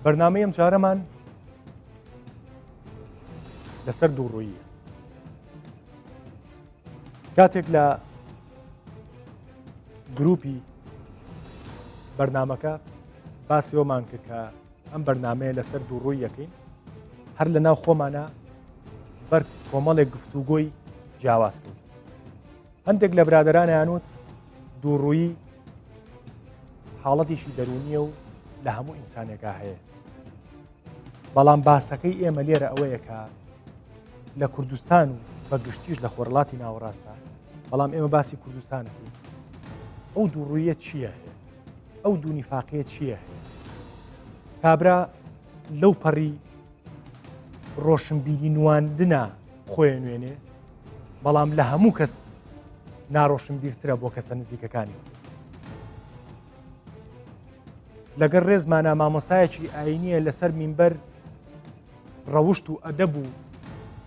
بەرنامەی ئەم جارەمان لەسەر دووڕوویە. کاتێک لە گروپی بەرنامەکە باسی ئەومان کرد کە ئەم بەرنامەیە لەسەر دووڕووی یەکەین، هەر لە ناو خۆمانە بەر کۆمەڵێک گفتوگۆی جیاواز کرد. هەندێک لە برادەرانیانوت دووڕووی حاڵەتێکی دەرونیە و لە هەموو ئینسانێکا هەیە. بەڵام باسەکەی ئێمە لێرە ئەوەیە کە لە کوردستان و بە گشتیش لە خۆرڵاتی ناوەڕاستە، بەڵام ئێمە باسی کوردستانەکەین. ئەو دووڕوویە چییە هەیە؟ ئەو دوو نیفاقیە چییە هەیە؟ کابرا لەو پەڕی ڕۆشنبیری نواندنە خۆی نوێنێ، بەڵام لە هەموو کەس ناڕۆشنبیرترە بۆ کەسە نزیکەکانی. لەگەر ڕێزمانە مامۆسایەکی ئاینیە لەسەر مینبەر ڕەوشت و ئەدەب و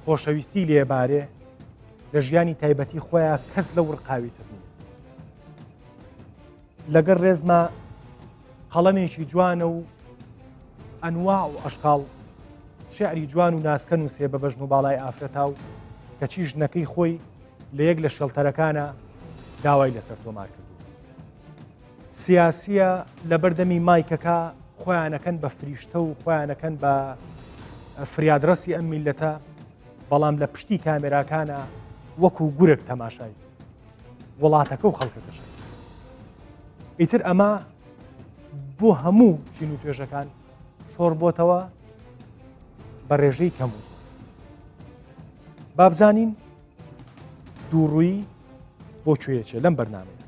خۆشەویستی لێبارێ، لە ژیانی تایبەتی خۆیان کەس لەو ڕقاویتر نییە. لەگەر ڕێزمە قەڵەمێکی جوانە و ئەنواع و ئەشکاڵ شعری جوان و ناسکە نووسێ بە بەژن و باڵای ئافرەتا و کەچی ژنەکەی خۆی لە یەک لە شێڵتەرەکانە داوای لەسەر تۆمار کردو. سیاسیە لە بەردەمی مایکەکە خۆیانەکەن بە فریشتە و خۆیانەکەن بە فریادڕەسی ئەم میلەتە، بەڵام لە پشتی کامێراکانە وەکو گورێک تەماشای وڵاتەکە و خەڵکەکەشە. ئیتر ئەمە بۆ هەموو چین و توێژەکان شۆڕ بۆتەوە بە ڕێژەی کەم و زۆر. بابزانین دووڕووی بۆ کوێیەکێ لەم بەرنامەیە.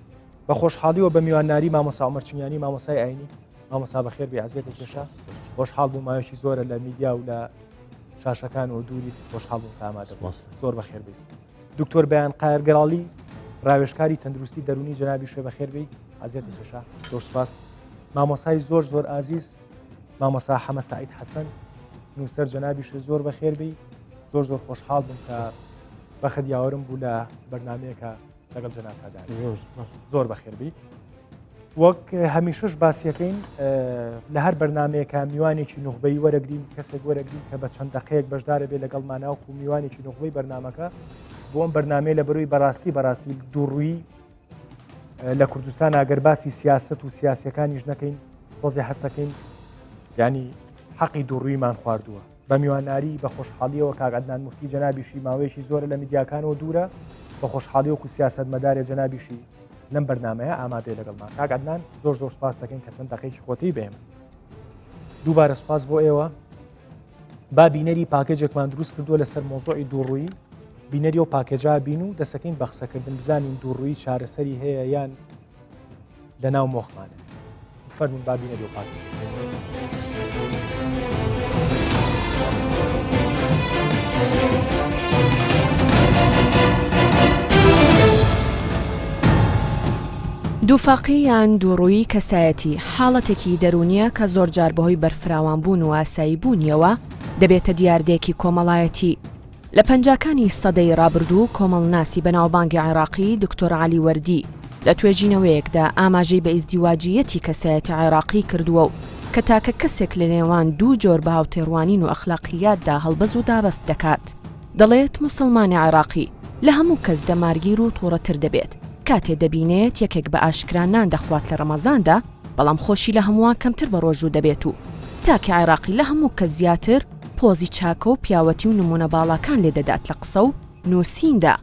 بە خۆشحاڵیەوە بە میوانناری مامۆستا عومەر چنگیانی، مامۆستای ئاینی. مامۆستا بەخێر بێ، عەزیەتە کێشە. خۆشحاڵ بوو، ماوەیەکی زۆرە لە میدیا و لە شاشەکان و دووریت خۆشحاڵ بوو ئامادە زۆر بەخێر بێ. دکتۆر بەیان قایرگەڵی ڕاوێژکاری تەندروستی دەرونی جەنابی شوێ بەخێر بێ، عەزیەتە کێشە. زۆر سوپاس. مامۆستای زۆر زۆر ئازیز مامۆستا حەمە سەعید حەسەن نووسەر جەنابی شوێ، زۆر بەخێر بێ. زۆر زۆر خۆشحاڵ بووم کە بەخت یاوەرم بوو لە بەرنامەیەکە لەگەڵ جەنابکەدا. زۆر بەخێر بێ. وەک هەمیشەش باسیەکەین لە هەر بەرنمەیەکە میوانێکی نوخبەی وەرەگرین، کەسێک وەرەگرین کە بە چەند دقەیەک بەشدارە بێ لەگەڵ ماناوکو میوانێکی نوخبەی بەرنمەکە بۆ ئەم بەرنمەیە لە بەروی بەڕاستی دووڕووی لە کوردستان ئەگەر باسی سیاست و سیاسیەکانیش نەکەین خۆزی حەسەکەین، ینی حەقی دووڕوویمان خواردووە. بە میوانناری بە خۆشحاڵیەوە کاک عەدنان موفتی جەنابیشی ماوەیەکی زۆرە لە میدیاکانەوە دوورە، بە خۆشحاڵی وەکو سیاسەتمەدارێ جەنابیشی لەم بەرنمەیە ئامادەی لەگەڵمان. کاک عەدنان زۆر زۆر سپاس دەکەین کە چەند دقەیەکی خۆتەی بێمە. دووبارە سپاس بۆ ئێوە. با بینەری پاکێجێکمان دروست کردووە لەسەر مۆزوعی دووڕووی. بینەری ئەو پاکێجا بین و دەسەکەین بە قسەکردن بزانین دووڕووی چارەسەری هەیە یان لە ناو مۆخمانە. بفەرمون با بینەری ئەو پاکێجە. دووفاقی یان دووڕووی کەسایەتی حاڵەتێکی دەرونیە کە زۆر جار بەهۆی بەرفراوانبوون و ئاسایی بوونیەوە دەبێتە دیاردێکی کۆمەڵایەتی. لە پەنجاکانی سەدەی ڕابردوو کۆمەڵناسی بەناوبانگی عێراقی دکتۆر عەلی وەردی لە توێژینەوەیەکدا ئاماژەی بە ئیزدیواجیەتی کەسایەتی عێراقی کردووە و کە تاکە کەسێک لە نێوان دوو جۆر بە هاوتێڕوانین و ئەخلاقیاتدا هەڵبەز و دابەست دەکات. دەڵێت موسڵمانی عێراقی لە هەموو کەس دەمارگیر و تووڕەتر دەبێت. کاتێ دەبینێت یەکێک بە ئاشکرانان دەخوات لە ڕەمەزاندا، بەڵام خۆشی لە هەمووان کەمتر بە ڕۆژوو دەبێت و تاکە عێراقی لە هەموو کەس زیاتر پۆزی چاکە و پیاوەتی و نمونە باڵاکان لێ دەدات لە قسە و نووسیندا،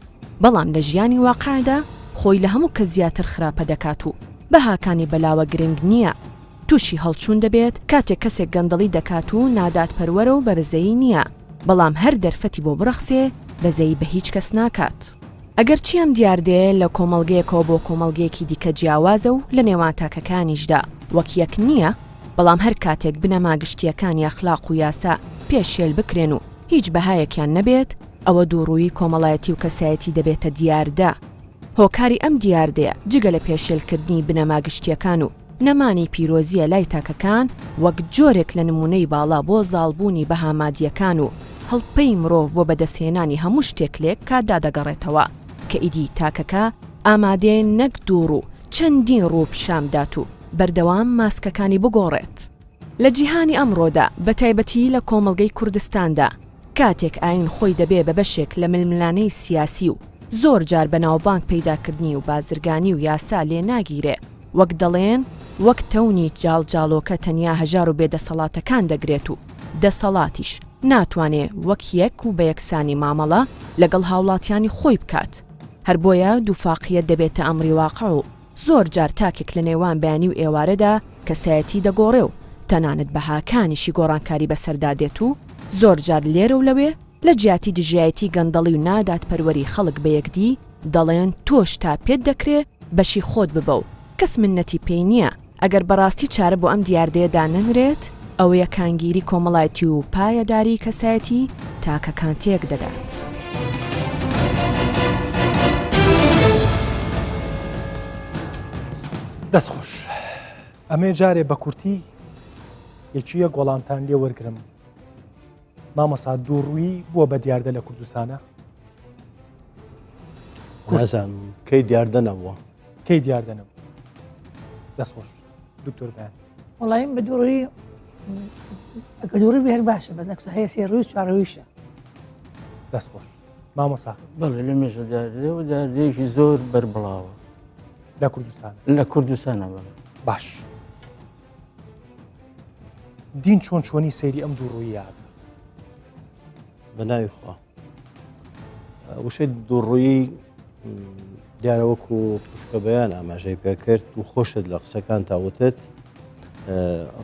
بەڵام لە ژیانی واقعدا خۆی لە هەموو کەس زیاتر خراپە دەکات و بەهاکانی بەلاوە گرنگ نییە. تووشی هەڵچوون دەبێت کاتێک کەسێک گەندەڵی دەکات و نادات پەروەرە و بەرزەیی نییە، بەڵام هەر دەرفەتی بۆ بڕەخسێ بەزەی بە هیچ کەس ناکات. ئەگەر چیم دیاردەیە لە کۆمەڵگەیەکەوە بۆ کۆمەڵگەیەکی دیکە جیاوازە و لە نێوان تاکەکانیشدا وەک یەک نییە، بەڵام هەر کاتێک بنەما گشتیەکانی ئەخلاق و یاسا پێشێل بکرێن و هیچ بەهایەکیان نەبێت، ئەوە دووڕووی کۆمەڵایەتی و کەسایەتی دەبێتە دیاردە. هۆکاری ئەم دیاردەیە جگە لە پێشێلکردنی بنەما گشتیەکان و نەمانی پیرۆزیە لای تاکەکان وەک جۆرێک لە نمونەی باڵا بۆ زاڵبوونی بەهامادیەکان و هەڵپەی مرۆڤ بۆ بەدەستهێنانی هەموو شتێک لێک کاتدا دەگەڕێتەوە کە ئیدی تاکەکە ئامادەیە نەک دوور و چەندین ڕوو پیشامدات و بەردەوام ماسکەکانی بگۆڕێت. لە جیهانی ئەمڕۆدا بە تایبەتی لە کۆمەڵگەی کوردستاندا کاتێک ئاین خۆی دەبێ بە بەشێک لە ململانەی سیاسی و زۆر جار بەناوبانگ پەیداکردنی و بازرگانی و یاسا لێ ناگیرێ وەک دەڵێن وەک تەونی جاڵجاڵۆکە تەنیا هەژار و بێدەسەڵاتەکان دەگرێت و دەسەڵاتیش ناتوانێ وەک یەک و بە یەکسانی مامەڵە لەگەڵ هاوڵاتیانی خۆی بکات هەر بۆیە دووفاقیەت دەبێتە ئەمری واقع و زۆر جار تاکێک لە نێوان بەیانی و ئێوارەدا کەسایەتی دەگۆڕێ و تەنانەت بەهاکانیشی گۆڕانکاری بەسەردادێت و زۆر جار لێرە و لەوێ لە جیاتی دژایەتی گەندەڵی و نادات پەروەری خەڵک بە یەکدی دەڵێن تۆش تا پێت دەکرێ بەشی خۆت ببە و کەس منەتی پێی نییە ئەگەر بەڕاستی چارە بۆ ئەم دیاردەیەدا نەنرێت ئەو یەکانگیری کۆمەڵایەتی و پایەداری کەسایەتی تاکەکان تێک دەدات. دەستخۆش ئەمێ جارێ بە کورتی یەکیە گۆڵامتان لێ وەرگرم مامۆستا دووڕووی بووە بە دیاردە لە کوردستانە نازانم کەی دیاردەنەوە کەی دیاردەنەوە دەستخۆش دکتۆر بەیان وڵایم بە دووڕووی ئەگە دووڕووی هەر باشە بەس هەیە سێ ڕووی چوارەوەیشە دەستخۆش مامۆستا بەڵێ لە مێژە داردەیەکی زۆر بەربڵاوە لە کوردستان لە کوردستانە بڵێ باش دین چۆن چۆنی سەیری ئەم دووڕووی یاد بە ناوی خوا وشەی دووڕووی دیارەوەکو پشکە بەیان ئاماژەی پێکرد و خۆشت لە قسەکان تاوتت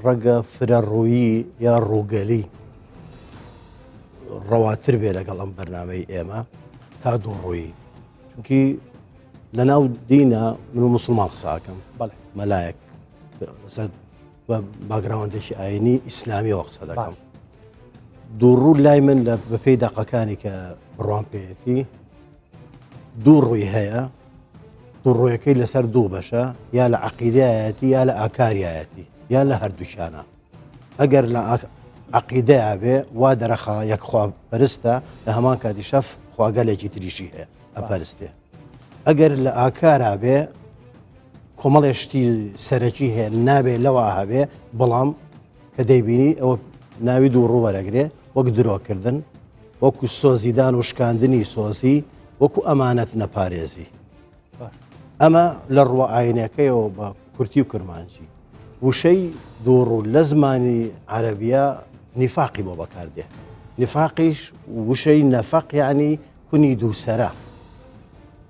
ڕەگە فرە ڕوویی یا ڕووگەلی ڕەواتر بێ لەگەڵ ئەم بەرنامەی ئێمە تا دووڕووی چونکی لە ناو دینە من و موسڵمان قساکەم بەڵێ مەلایەک لەسەر باگراوەندێکی ئاینی ئیسلامیەوە قسە دەکەم دووڕوو لای من لە بەپێی دەقەکانی کە بڕوان پێێتی دوو ڕووی هەیە دوو ڕوویەکەی لەسەر دوو بەشە یا لە عەقیدەیەتی یا لە ئاکاریایەتی یا لە هەردووشانە ئەگەر لە عەقیدەیە بێ وا دەرەخا یەکخوا پەرستە لە هەمان کاتی شەف خواگەلێکی تریشی هەیە ئەپەرستێ ئەگەر لە ئاکارا بێ کۆمەڵێشتی سەرەکی هەیە نابێ لەوە هەبێ بەڵام کە دەیبینی ئەوە ناوی دوو ڕوو وەرەگرێ وەک درۆکردن وەکو سۆزیدان و شکاندنی سۆزی وەکو ئەمانەت نەپارێزی ئەمە لە ڕوە ئاینەکەیەوە بە کورتی و کرمانجی وشەی دووڕوو لە زمانی عەرەبیە نیفاقی بۆ بەکاردێ نیفاقیش وشەی نەفەق یعنی کونی دووسەرە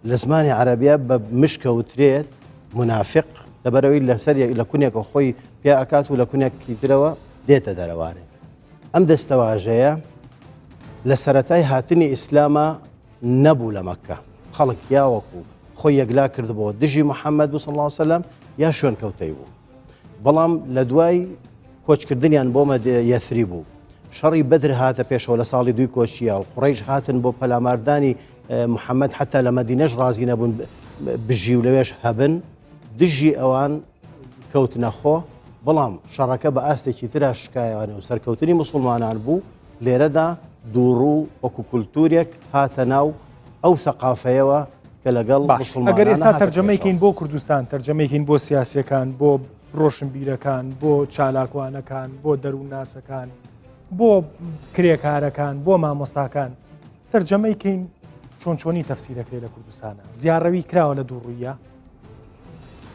لە زمانی عەرەبیە بە مشکەوترێت منافق لەبەرەوەی لەسەر لە کونێکە خۆی پێ ئەکات و لە کونێکی ترەوە دێتە دەرەوانێ ئەم دەستەواژەیە لە سەرەتای هاتنی ئیسلامە نەبوو لە مەکە خەڵک یا وەکو خۆی یەکلا کردبەوە دژی محەممەد صلی الله علیه وسلم یا شوێن کەوتەی بوو بەڵام لە دوای کۆچکردنیان بۆمە یەثری بوو شەڕی بەدر هاتە پێشەوە لە ساڵی دوی کۆچیە و قوڕەیش هاتن بۆ پەلاماردانی محەممەد حتا لە مەدینەش ڕازی نەبوون بژی و لەوێش هەبن دژی ئەوان کەوت نەخۆ بەڵام شەڕەکە بە ئاستێکی ترا شکایوانە و سەرکەوتنی موسڵمانان بوو لێرەدا دووڕوو وەکو کولتورێک هاتە ناو ئەو سەقافەیەوە کە لەگەڵ ئەگەر ئێستا تەرجەمەیکەین بۆ کوردستان تەرجەمەیکەین بۆ سیاسیەکان بۆ ڕۆشنبیرەکان بۆ چالاکوانەکان بۆ دەروونناسەکان بۆ کرێکارەکان بۆ مامۆستاکان تەرجەمەیکەین چۆن چۆنی تەفسیرەکرێ لە کوردستانە زیارەوی کراوە لە دووڕوویە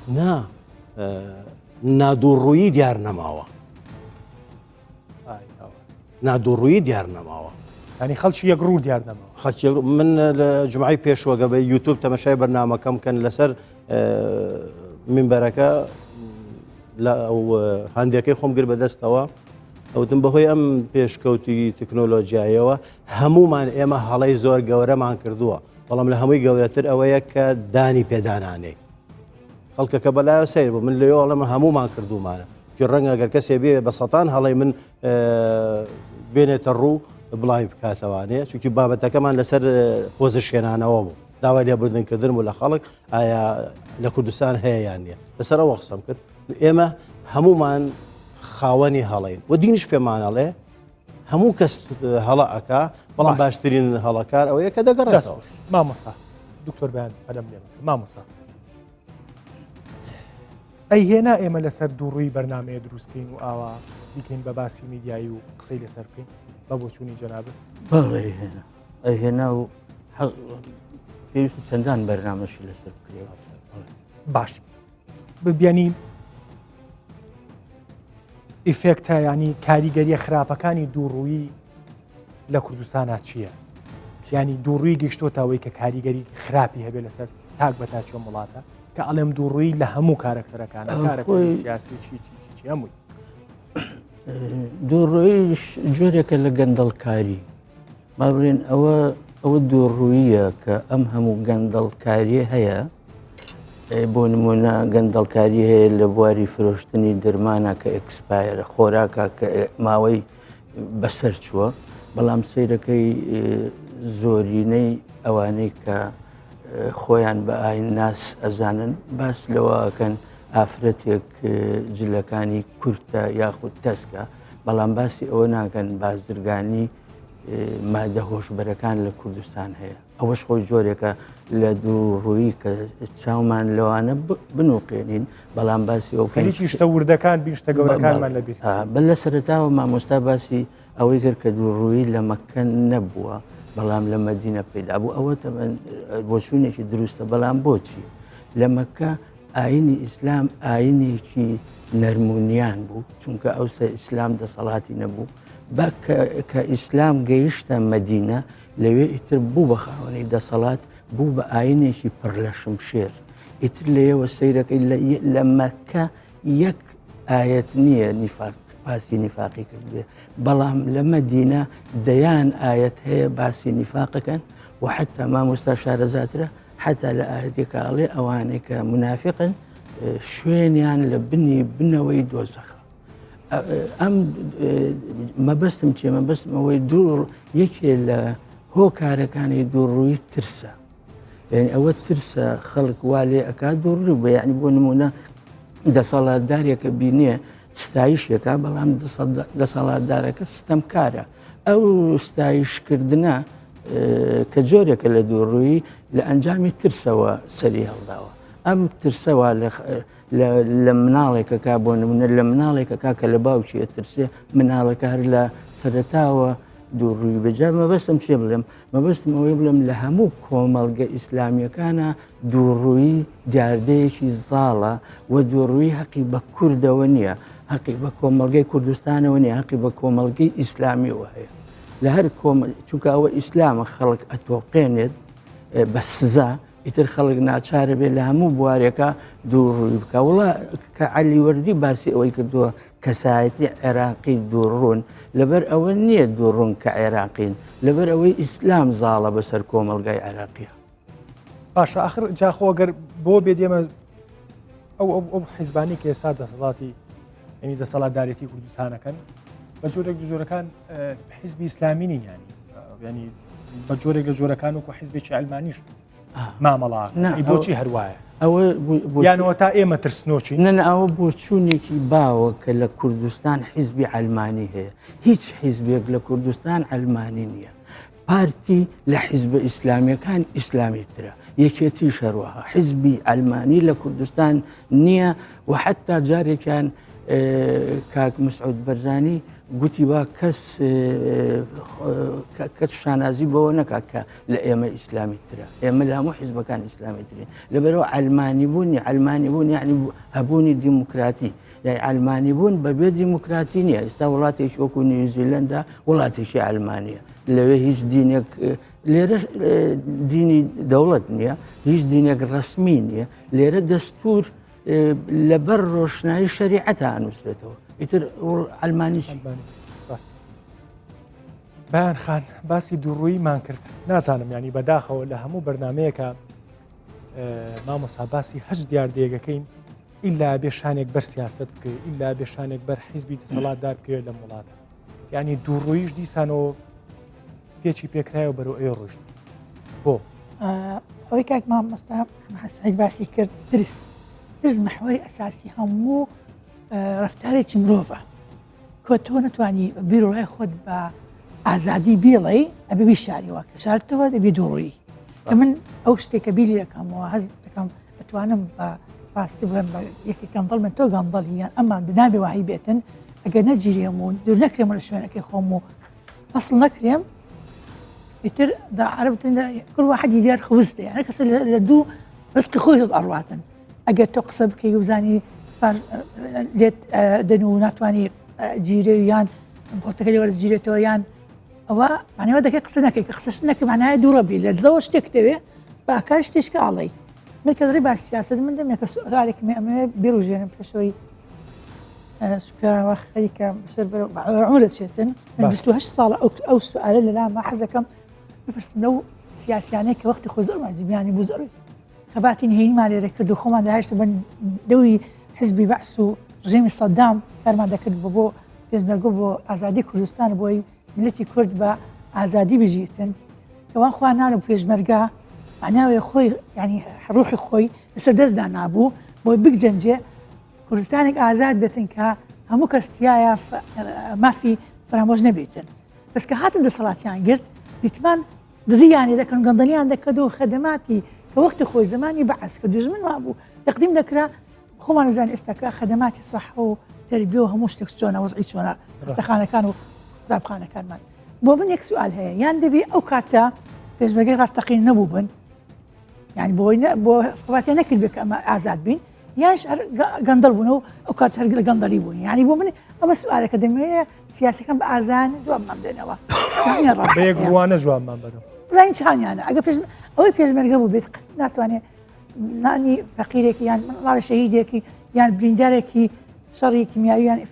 نا نادووڕوویی دیار نەماوە نادووڕوویی دیار نەماوە ینی خەڵکی یەک ڕوو دیار نەماوە خەڵکی من لە جمعی پێشوەگە بە یوتیوب تەمەشای بەرنامەکەم کەن لەسەر منبەرەکە لە هەندێکەکەی خۆم گر بەدەستەوە ئەوتم بەهۆی ئەم پێشکەوتی تکنۆلۆژیایەوە هەمومان ئێمە هەڵەی زۆر گەورەمان کردووە بەڵام لە هەمووی گەورەتر ئەوەیە کە دانی پێدانانێ خەڵکەکە بەلایە سیر بوو من لەوەڵەمە هەمومان کردومانە جو ڕەنگە گەر کەسێ بێ بە سەتان هەڵی من بێنێتە ڕوو بڵاوی بکاتەوانێ چونکی بابەتەکەمان لەسەر پۆزیشێنانەوە بوو داوای لێبوردنکردن بوو لە خەڵک ئایا لە کوردستان هەیە یان نییە لەسەرەوە قسەم کرد ئێمە هەمومان خاوەنی هەڵین و دینش پێمانەڵێ هەموو کەس هەڵە ئەکا بەڵام باشترین هەڵەکار ئەوەیە کە دەگەڕێتەوە مامۆستا دکتۆر بەیان بەلەم لێ مامۆستا ئەی هێنا ئێمە لەسەر دووڕووی بەرنمەیە دروستکەین و ئاوا بیکەین بە باسی میدیایی و قسەی لەسەر بکەین بە بۆ چوونی جەنابێت بەڵێ هێنا ئەهێنا و پێویست چەندان بەرنامەشی لەسەر بکرێ باش ببیانی ئیفێکتە ینی کاریگەریە خراپەکانی دووڕووی لە کوردستانە چییە؟ ینی دووڕووی گەشتۆتەوەی کە کاریگەری خراپی هەبێ لەسەر تاک بە تاچۆ وڵاتە کە ئەڵێم دووڕووی لە هەموو کارکتەرەکانە کارەکەی سیاسی چی هەمووی دووڕۆیش جۆرێکە لە گەندەڵکاری ما بڵێن ئەوە دووڕوویە کە ئەم هەموو گەندەڵکاریە هەیە بۆ نمونە گەندەڵکاری هەیە لە بواری فرۆشتنی دەرمانە کە ئەکسپایرە خۆراکە کە ماوەی بەسەر چووە بەڵام سیرەکەی زۆرینەی ئەوانەی کە خۆیان بە ئاین ناس ئەزانن باس لەوەکەن ئافرەتێک جلەکانی کورتە یاخود تەسکە بەڵام باسی ئەوە ناکەن بازرگانی مادە هۆشبەرەکان لە کوردستان هەیە ئەوەش خۆی جۆرێکە لە دووڕووی کە چاومان لەوانە بنووقێنین بەڵام باسی ئەو هیچی شتە وردەکان بیشتە گەورەکانمان لەبیر بە لە سەرەتاوە مامۆستا باسی ئەوەی کرد کە دووڕووی لە مەکە نەبووە بەڵام لە مەدینە پەیدا بوو ئەوە بۆ چوونێکی دروستە بەڵام بۆچی لە مەکە ئاینی ئیسلام ئاینێکی نەرمونیان بوو چونکە ئەوسە ئیسلام دەسەڵاتی نەبوو بە کە ئیسلام گەیشتە مەدینە لەوێ ئیتر بوو بە خاوەنی دەسەڵات بوو بە ئاینێکی پڕ لە شمشێر ئیتر لەیەوە سەیرەکەی لە مەکە یەک ئاەت نییە باسی نیفاقی کردێ بەڵام لە مەدینە دەیان ئاەت هەیە باسی نیفاقەکەن و حتا مامۆستا شارەزاترە حتا لە ئاەتێکاڵێ ئەوانەی کە منافقن شوێنیان لە بنەوەی دۆزەخە ئەم مەبەستم چێ مەبەستم ئەوەی دوور یەکێ لە هۆکارەکانی دووڕووی ترسە یعنی ئەوە ترسە خەڵک وا لێ ئەکا دووڕوو بە یعنی بۆ نمونە دەسەڵاتدارێکە بینێ ستایشێکە بەڵام دەسەڵاتدارەکە ستەمکارە ئەو ستایشکردنە کە جۆرێکە لە دووڕووی لە ئەنجامی ترسەوە سەری هەڵداوە ئەم ترسەوە لە مناڵێکەکە بۆ نمونە لە مناڵێکەکە کە لە باوکیە ترسێ مناڵەکە هەر لە سەرەتاوە دووڕووی بەجا مەبەستم چێ بڵێم مەبەستم ئەوەی بڵێم لە هەموو کۆمەڵگە ئیسلامیەکانە دووڕووی دیاردەیەکی زاڵە و دووڕووی حەقی بە کوردەوە نییە حەقی بە کۆمەڵگەی کوردستانەوە نیە حەقی بە کۆمەڵگەی ئیسلامیەوە هەیە لە هەر چونکە ئەوە ئیسلامە خەڵک ئەتۆقێنێت بە سزا ئیتر خەڵک ناچارە بێت لە هەموو بوارێکە دووڕووی بکە وڵا کە عەلیوەردی باسی ئەوەی کردووە کەسایەتی عێراقی دووڕوون لەبەر ئەوە نییە دووڕوون کە عێراقین لەبەر ئەوەی ئیسلام زاڵە بەسەر کۆمەڵگای عێراقیە باشە ئاخر جاخۆگەر بۆ بێت ئێمە ئەو حیزبانی کە ئێستا دەسەڵاتی ینی دەسەڵاتدارێتی کوردستانەکەن بە جۆرێک جۆرەکان حیزبی ئیسلامی نین ینی بە جۆرێک لە جۆرەکان وەکو حیزبێکی ئەلمانیش مامەڵا بۆچی هەروایە ئەوە یانەوە تا ئێمە ترسنۆچی نەن ئەوە بۆ چوونێکی باوە کە لە کوردستان حیزبی ئەلمانی هەیە هیچ حیزبێک لە کوردستان ئەلمانی نییە پارتی لە حیزبە ئیسلامیەکان ئیسلامیترە یەکێتی شەروەها حیزبی ئەلمانی لە کوردستان نییە و حتا جارێکیان کاک مسعود بەرزانی گوتی با کەس شانازی بەوە نەکات کە لە ئێمە ئیسلامی ترە ئێمە لە هەموو حیزبەکان ئیسلامی ترین لەبەرەوە ئەلمانی بوون یعنی هەبوونی دیموکراتی یعنی ئەلمانی بوون بەبێ دیموکراتی نییە ئێستا وڵاتێکی وەکو نیوزیلەندا وڵاتێکی ئەلمانیە لەوێ هیچ دینێک لێرە دینی دەوڵەت نییە هیچ دینێک ڕسمی نییە لێرە دەستور لەبەر ڕۆشنایی شەریعەتە ئەنووسرێتەوە ئیتر ئەلمانیشی بەیان خان باسی دووڕوویمان کرد نازانم ینی بەداخەوە لە هەموو بەرنمەیەکە مامۆستا باسی هەج دیاردەیەکەکەین ئیلا بێ شانێک بەر سیاست بکەوێت ئیلا بێ شانێک بەر حیزبی دەسەڵاتدار بکەوێت لە وڵاتە ینی دووڕوویش دیسانەوە پێچی پێکرایەوە بەرەو ئێوە ڕۆژ بۆ ئەوەی کاک مامۆستا حەسەج باسی کرد درس محوەری ئەساسی هەموو ڕفتارێکی مرۆڤە کۆ تۆ نتوانی بیرۆڕای خۆت بە ئازادی بیڵێ ئەبێ بیشاریەوە کە شارتەوە دەبێ دووڕووی کە من ئەو شتێکە بیری دەکەمەوە هەز دەکەم ئەتوانم بە ڕاستی بڵێم بە یەکی گەندڵ من تۆ گەندڵی یان ئەمان نابێ وهی بێتن ئەگەر نەگیرێم و دوور نەکرێم لە شوێنەکەی خۆم و فەسڵ نەکرێم ئیتر عربتن كل واحد يدير خوزته يعني كسر لدو رزق خوي الأرواتن أجد تقصب كي يوزاني فار ليت دنو ناتواني جيريان بوستك اللي ورد جيريتويان أو يعني وده كي قصنا كي قصشنا كي معناها دوربي لزوج تكتبه بأكاش تشكى علي من كذا ربع السياسة من دم يكسر عليك ما بيروجين بشوي سكر وخيك بشرب عمرة شيتن من بستوهش صالة أو سؤال اللي لا ما حزكم بس لو سياسي يعني كوقت خوزر معجب يعني بوزر خباتين هي مالي ركضوا خو ما دهاش تبن دوي حزبي بعثوا رجيم صدام كان ما ذاك بابو بيزمرقوا ازادي كردستان بوي ملتي كرد با ازادي بجيتن كمان خوانا بيزمرقا معناه يا خوي يعني روحي خوي سدز دانا ابو بوي بيك جنجه كردستانك ازاد بتنكا همو كاستيايا ما في فراموج نبيتن بس كهات عند صلاه يعني قلت يتمان دزي يعني إذا كانوا قنضليان ذكروا خدماتي كوقت خوي زماني بعث كدوز من ما أبو تقديم ذكرى خو ما نزال استكا خدماتي صح وتربيوها مش تكسجونا وضعيتونا استخانة كانوا طابخانة كان من بو من يك سؤال هي يعني دبي أو كاتا بيش بقي راس تقين نبوبن يعني بو فباتي نكل بك أعزاد بين ياش قنضل بنو أو كاتا هرقل قنضلي بوني يعني بو من أما سؤال أكاديمية سياسي كان بأذان جواب ما بدينا شاني الرب بيقوانا جواب ما بدو زين شاني أنا أقف أول بيج مرقبو بيت ناتواني ناني فقيرك يعني الله شهيدك يعني بريندارك شري كيميائي يعني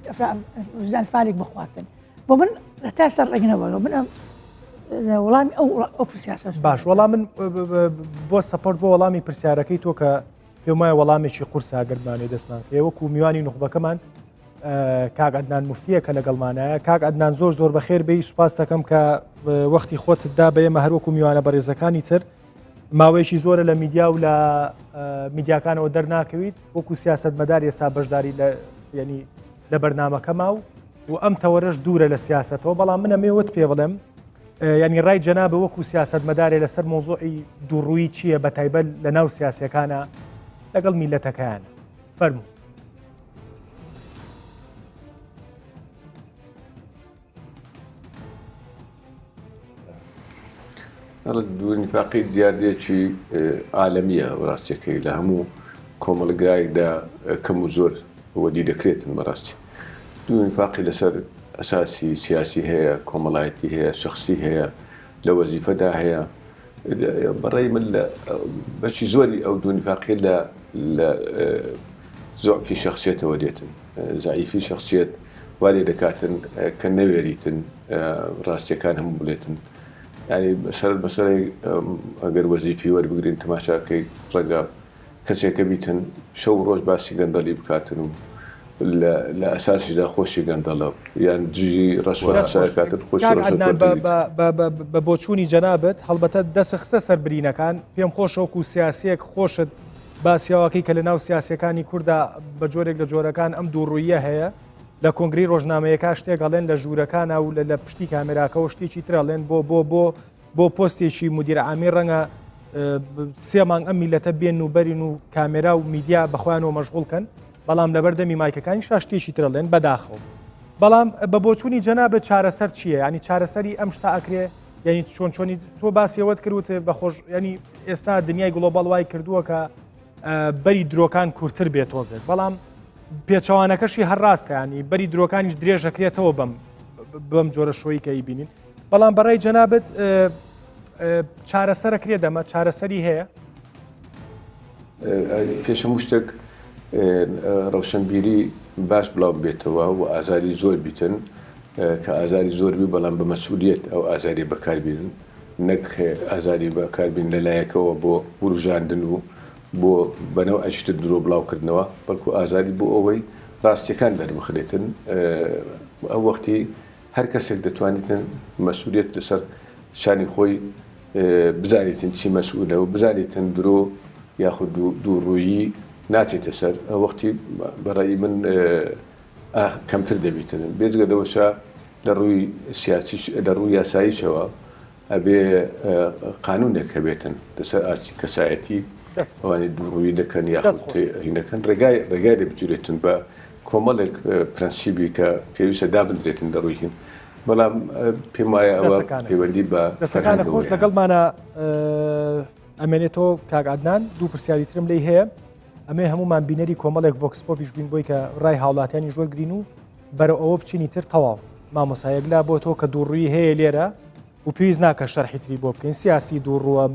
وجدان فالك بخواتن ومن تاسر رجنا ومن وڵامی ئەو پرسیارە باش وەڵام من بۆ سەپۆرت بۆ وەڵامی پرسیارەکەی تۆ کە پێم وایە وەڵامێکی قورسا گەرمانێ دەستناکە وەکو میوانی نوخبەکەمان کاک عەدنان موفتیە کە لەگەڵمانایە کاک عەدنان زۆر بەخێر بێی سوپاس دەکەم کە وەختی خۆتتدا بە ئێمە هەروەکو میوانە بەڕێزەکانی تر ماوەیەکی زۆرە لە میدیا و لە میدیاکانەوە دەرناکەویت وەکو سیاسەتمەدار ئێستا بەشداری ینی لە بەرنامەکەما و ئەم تەوەرەش دوورە لە سیاسەتەوە بەڵام منە مێوت پێ بڵێم ینی ڕای جەنابە وەکو سیاسەتمەدارێ لەسەر مۆزوعی دووڕووی چییە بە تایبەت لە ناو سیاسەکانە لەگەڵ میلەتەکەیانە فەرموو. دوونیفاقی دیاردێکی عالەمیە ڕاستیەکەی لە هەموو کۆمەڵگایدا کەم و زۆر وەدی دەکرێتن بەڕاستی دوونیفاقی لەسەر ئەساسی سیاسی هەیە کۆمەڵایەتی هەیە شخصی هەیە لە وەزیفەدا هەیە بەڕێی من لە بەشی زۆری ئەو دوونیفاقی لە زۆعفی شخصیەتەوە دێتن زعیفی شخصیت وا لێ دەکاتن کە نەوێریتن ڕاستیەکان هەموو بڵێتن يعني مثلا اگر وظیفی وەربگرین تەماشاکەی ڕەگە کەسێکە بیتن شەو ڕۆژ باسی گەندەڵی بکاتن و لە ئەساسیدا خۆشی گەندەڵە یان دژی ڕەشوەکاتن خۆشی بە بۆچوونی جەنابەت هەڵبەتە دەست خستە سەر برینەکان پێم خۆشە وەکو سیاسیەک خۆشت باسیاوەکەی کە لە ناو سیاسەکانی کووردا بە جۆرێک لە جۆرەکان ئەم دووڕوویە هەیە لە کۆنگری ڕۆژنامەیەکە شتێک ئەڵێن لە ژوورەکانە و لە پشتی کامێراکەەوە شتێکی ترەڵێن بۆ پۆستێکی مدیرعامی ڕەنگە 3 مانگ ئەم میلەتە بێن و بەرین و کامێرا و میدیا بەخۆیانەوە مەشغوڵکەن بەڵام لەبەردەمی مایکەکانی شتێکی ترەڵێن بەداخەوە بەڵام بە بۆچوونی جەنابەت چارەسەر چییە ینی چارەسەری ئەم شتا ئەکرێ یعنی چۆنی تۆ باسیەوەت کردوت بەخۆش ینی ئێستا دنیای گلۆبال وای کردووە کە بەری درۆکان کورتتر بێت تۆزێت بەڵام پێچەوانەکەشی هەرڕاستە ینی بەری درۆکانیش درێژەکرێتەوە بەم جۆرە شۆی کە بینین بەڵام بەڕای جەنابەت چارەسەرەکرێ دەمە چارەسەری هەیە پێشەموو شتێک ڕەوشنبیری باش بڵاو بێتەوە و ئازاری زۆر بیتن کە ئازاری زۆربی بەڵام بە مەسئولیت ئەو ئازاری بەکاربیێن نەک ئازاری بەکاربین لەلایەکەوە بۆ وروژاندن و بۆ بەنەو ئەشتر درۆ بڵاوکردنەوە بەڵکو ئازاری بۆ ئەوەی ڕاستیەکان دەربخرێتن ئەو وەختی هەر کەسێک دەتوانێتن مەسئولیت لەسەر شانی خۆی بزانێتن چی مەسئولە و بزانێتن درۆ یاخود دووڕوویی ناچێتە سەر ئەو وەختی بەڕێی من کەمتر دەبیتن بێجگە دەوەشە لە ڕووی سیاسی لە ڕووی یاساییشەوە ئەبێ قانونێک هەبێتن لەسەر ئاستی کەسایەتی ئەوانی دووڕووی دەکەن یاخود هینەکەن ڕێگای لێ بجورێتن بە کۆمەڵێک پرەنسیبی کە پێویستە دابدرێتن دەڕوویین بەڵام پێم وایە ئەوە پەیوەندی بە دەسەکانە خۆش لەگەڵمانە ئەمێنێتەوە کاک عەدنان دوو پرسیاری ترم لێی هەیە ئەمێ هەمومان بینەری کۆمەڵێک ڤۆکسپۆپیش بووین بۆی کە ڕای هاوڵاتیانی زۆر گرین و بەرە ئەوە بچینی تر تەواو مامۆسایەک لا بۆ تۆ کە دووڕووی هەیە لێرە و پێویست ناکە شەرحیتری بۆ بکەین سیاسی دووڕووە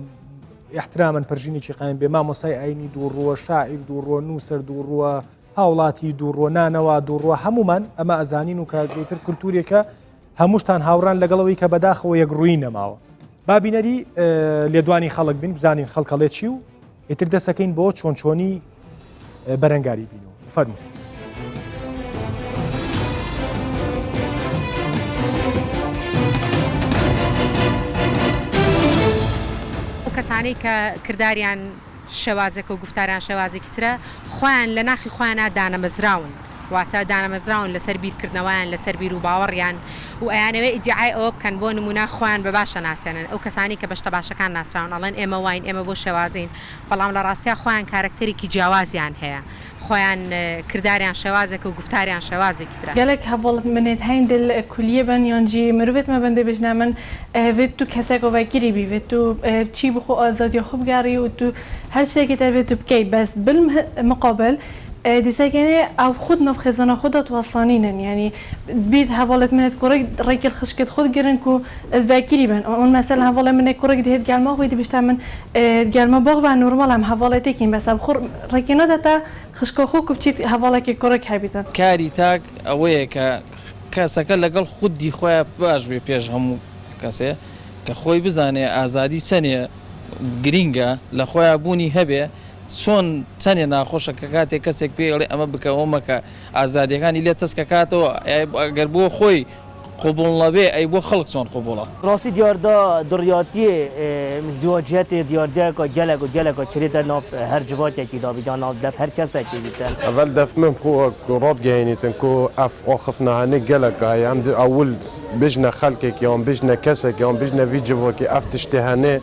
احترامن پەرژینێکی قایم بێ مامۆسای ئاینی دووڕووە شاعیر دووڕووە نووسەر دووڕووە هاوڵاتی دووڕووە نانەوە دووڕووە هەمومان ئەمە ئەزانین و کارگەیتر کولتورێکە هەمووشتان هاوڕان لەگەڵەوەی کە بەداخەوە یەکڕووی نەماوە بابینەری لێدوانی خەڵک بین بزانین خەڵکەڵێ چی و ئیتر دەسەکەین بۆ چۆن چۆنی بەرەنگاری بین و فەرمو کەسانەی کە کردداریان شێوازێک و گفتاریان شێوازێکی ترە خۆیان لە ناخی خۆیانە دانەمەزراون واتە دانەمەزراون لەسەر بیرکردنەوەیان لەسەر بیر و باوەڕیان و ئەیانەوێ ئیدعای ئەوە بکەن بۆ نمونە خۆیان بە باشە ناسێنن ئەو کەسانی کە بەشتە باشەکان ناسراون ئەڵێن ئێمە واین ئێمە بۆ شێوازین بەڵام لە ڕاستیا خۆیان کارکتەرێکی جیاوازیان هەیە خۆیان کردداریان شێوازێک و گفتاریان شێوازێکی ترە gelek hevalek minêt heyn dil kuliyê ben yan jî mirovêt me bende bêjne min vê tu kesek vekirî bî vê tu çî bixwe azadiya xwe bigerî û tu her şekê te vê tu bikey bes bil muqabil دیسەکەێ ئەو خود نەفخێزانە خودت وەسانینن ینی بیت هەواڵێت منێت کوڕێک ڕێکل خشکت خود گرن و ڤکیری بن ئەوون مەسەل هەواڵە منێک کوڕێک دێت گەلما خۆی دیبشتا من گەلمە بۆغ و نورمال ئەم هەواڵێتێکین بەسە خۆ ڕێکێنەدەتا خشکە خۆ و بچیت هەواڵێکی کوڕێک هەبیتن کاری تاک ئەوەیە کە کەسەکە لەگەڵ خودی خۆیان باش بێ پێش هەموو کەسێ کە خۆی بزانێ ئازادی چەنێ گرینگە لە خۆیان بوونی هەبێ چۆن چەندێ ناخۆشە کە کاتێک کەسێک پێڵێ ئەمە بکەوەمەکە ئازادیەکانی لێ تەسکە کاتەوە ئەگەر بۆ خۆی قوبڵڵەبێ ئەی بۆ خەڵک چۆن قوبڵە ڕاستی دیاردا دڕیاتیە مزدوجێتی دیاردەکە gelek و gelek چرێتە ناف هەر جواتێکی دابیدان ناف دەف هەر کەسێکی دیتن ئەڤەل دەفمن خۆ ڕۆدگەێنیتن کو ئەف ئۆخفنانە gelekە ئەم ئەول بژنە خەلکێک یان بژنە کەسێک یان بژنە ڤیدجوۆکی ئەف تشتێ هەنێ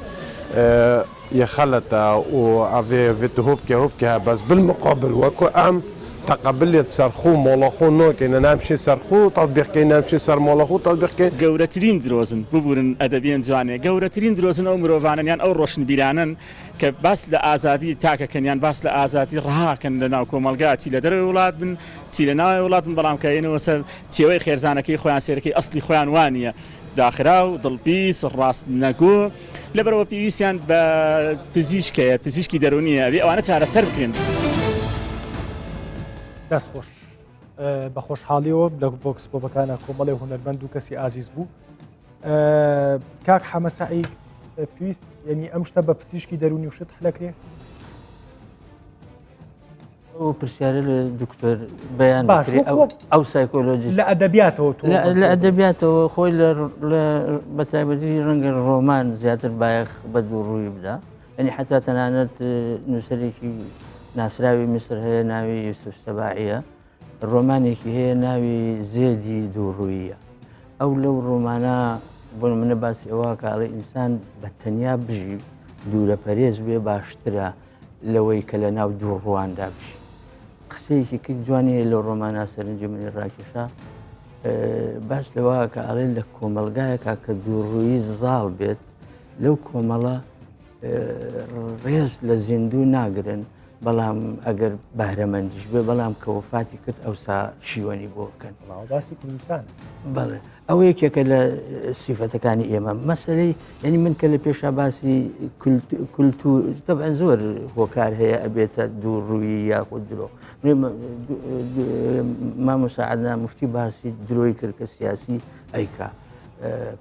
يخلطها وافي فيتهوبكي هوبكي بس بالمقابل وكو ام تقبلت سرخو مولخو نو كاين نمشي سرخو تطبيق كاين نمشي سر مولخو تطبيق كاين گەورەترین درۆزن ببورن ئەدەبیان جوانێ گەورەترین درۆزن ئەو مرۆڤانن یان ئەو ڕۆشنبیرانن کە باس لە ئازادی تاکەکەنیان باس لە ئازادی ڕاکەن لە ناو کۆمەلگاتی لە دەرەوەی وڵات بن چی لە ناوی وڵات بن بەڵام کەێنەوە سەر تێوەی خێرزانەکەی خۆیان سێرەکەی ئەسلی خۆیان وانە داخرا و دڵپیس ڕاست نەگۆ لەبەرەوە پێویستیان بە پزیشکەیە پزیشکی دەرونیە ئەوێ ئەوانە چارەسەر بکرێن دەستخۆش بە خۆشحاڵیەوە لە ڤۆکسپۆپەکانە کۆمەڵێ هونەرمەند و کەسی ئازیز بوو کاک حەمەسەعی پێویست ینی ئەم شتە بە پزیشکی دەرونی وشت حلەکرێ ئەو پرسیارە لە دکتۆر بەیان ئەو سایکۆلۆجی لە ئەدەبیاتەوە لە ئەدەبیاتەوە خۆی بەتایبەتی ڕەنگە ڕۆمان زیاتر بایەخ بە دووڕووی بدا ئەنی حتا تەنانەت نووسەرێکی ناسراوی میسر هەیە ناوی یوسف سەباعیە ڕۆمانێکی هەیە ناوی زێدی دووڕوویە ئەو لەو ڕۆمانە بۆ منە باسی ئەوە کاڵی ئینسان بە تەنیا بژی دوورە پەرێز بێ باشترە لەوەی کە لە ناو دوو ڕواندا بشی قسەیەکی کرد جوانەیە لە ڕۆمانە سەرنجی منی ڕاکێشا باش لەوە کە ئاڵێ لە کۆمەلگایەکە کە دووڕووی زاڵ بێت لەو کۆمەڵە ڕێز لە زیندوو ناگرن بەڵام ئەگەر بەهرەمەندیش بێ بەڵام کە وفاتی کرد ئەوسا شیوەنی بۆ بکەن بەڵێ ئەو یەکێکە لە سیفەتەکانی ئێمە مەسلەی یعنی من کە لە پێشا باسی کولتور تەبعەن زۆر هۆکار هەیە ئەبێتە دووڕووی یاخود درۆ مامۆستا عەدنان موفتی باسی درۆی کرد کە سیاسی ئەیکا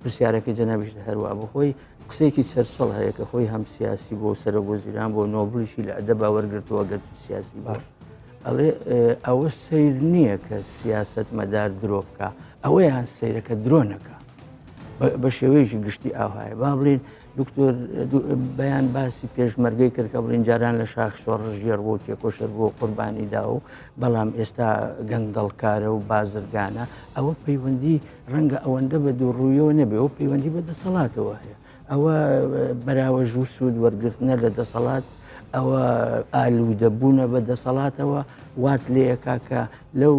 پرسیارەکە جەنابیش هەروە بۆ خۆی قسێکی چەرسەڵ هەیە کە خۆی هەم سیاسی بۆ سەرۆکوەزیران بۆ نۆبلیشی لە ئەدەبا وەرگرتووە گەر سیاسی باش ئەڵێ ئەوە سیر نییە کە سیاست مەدار درۆ بکە ئەوەیان سیرەکە درۆ نەکە بە شێوەیەکی گشتی ئاوهایە با بڵین دکتۆر بەیان باسی پێشمەرگەی کرد کە بڵین جاران لە شاخ شۆڕژێر بۆ تێکۆشەر بۆ قوربانی دا و بەڵام ئێستا گەنگدەڵکارە و بازرگانە ئەوە پەیوەندی ڕەنگە ئەوەندە بە دووڕوویەوە نەبێ ئەو پەیوەندی بە دەسەڵاتەوە هەیە ئەوە بەراوەژ و سوود وەرگرتنە لە دەسەڵات ئەوە ئالوودەبوونە بە دەسەڵاتەوە وات لێیەکا کە لەو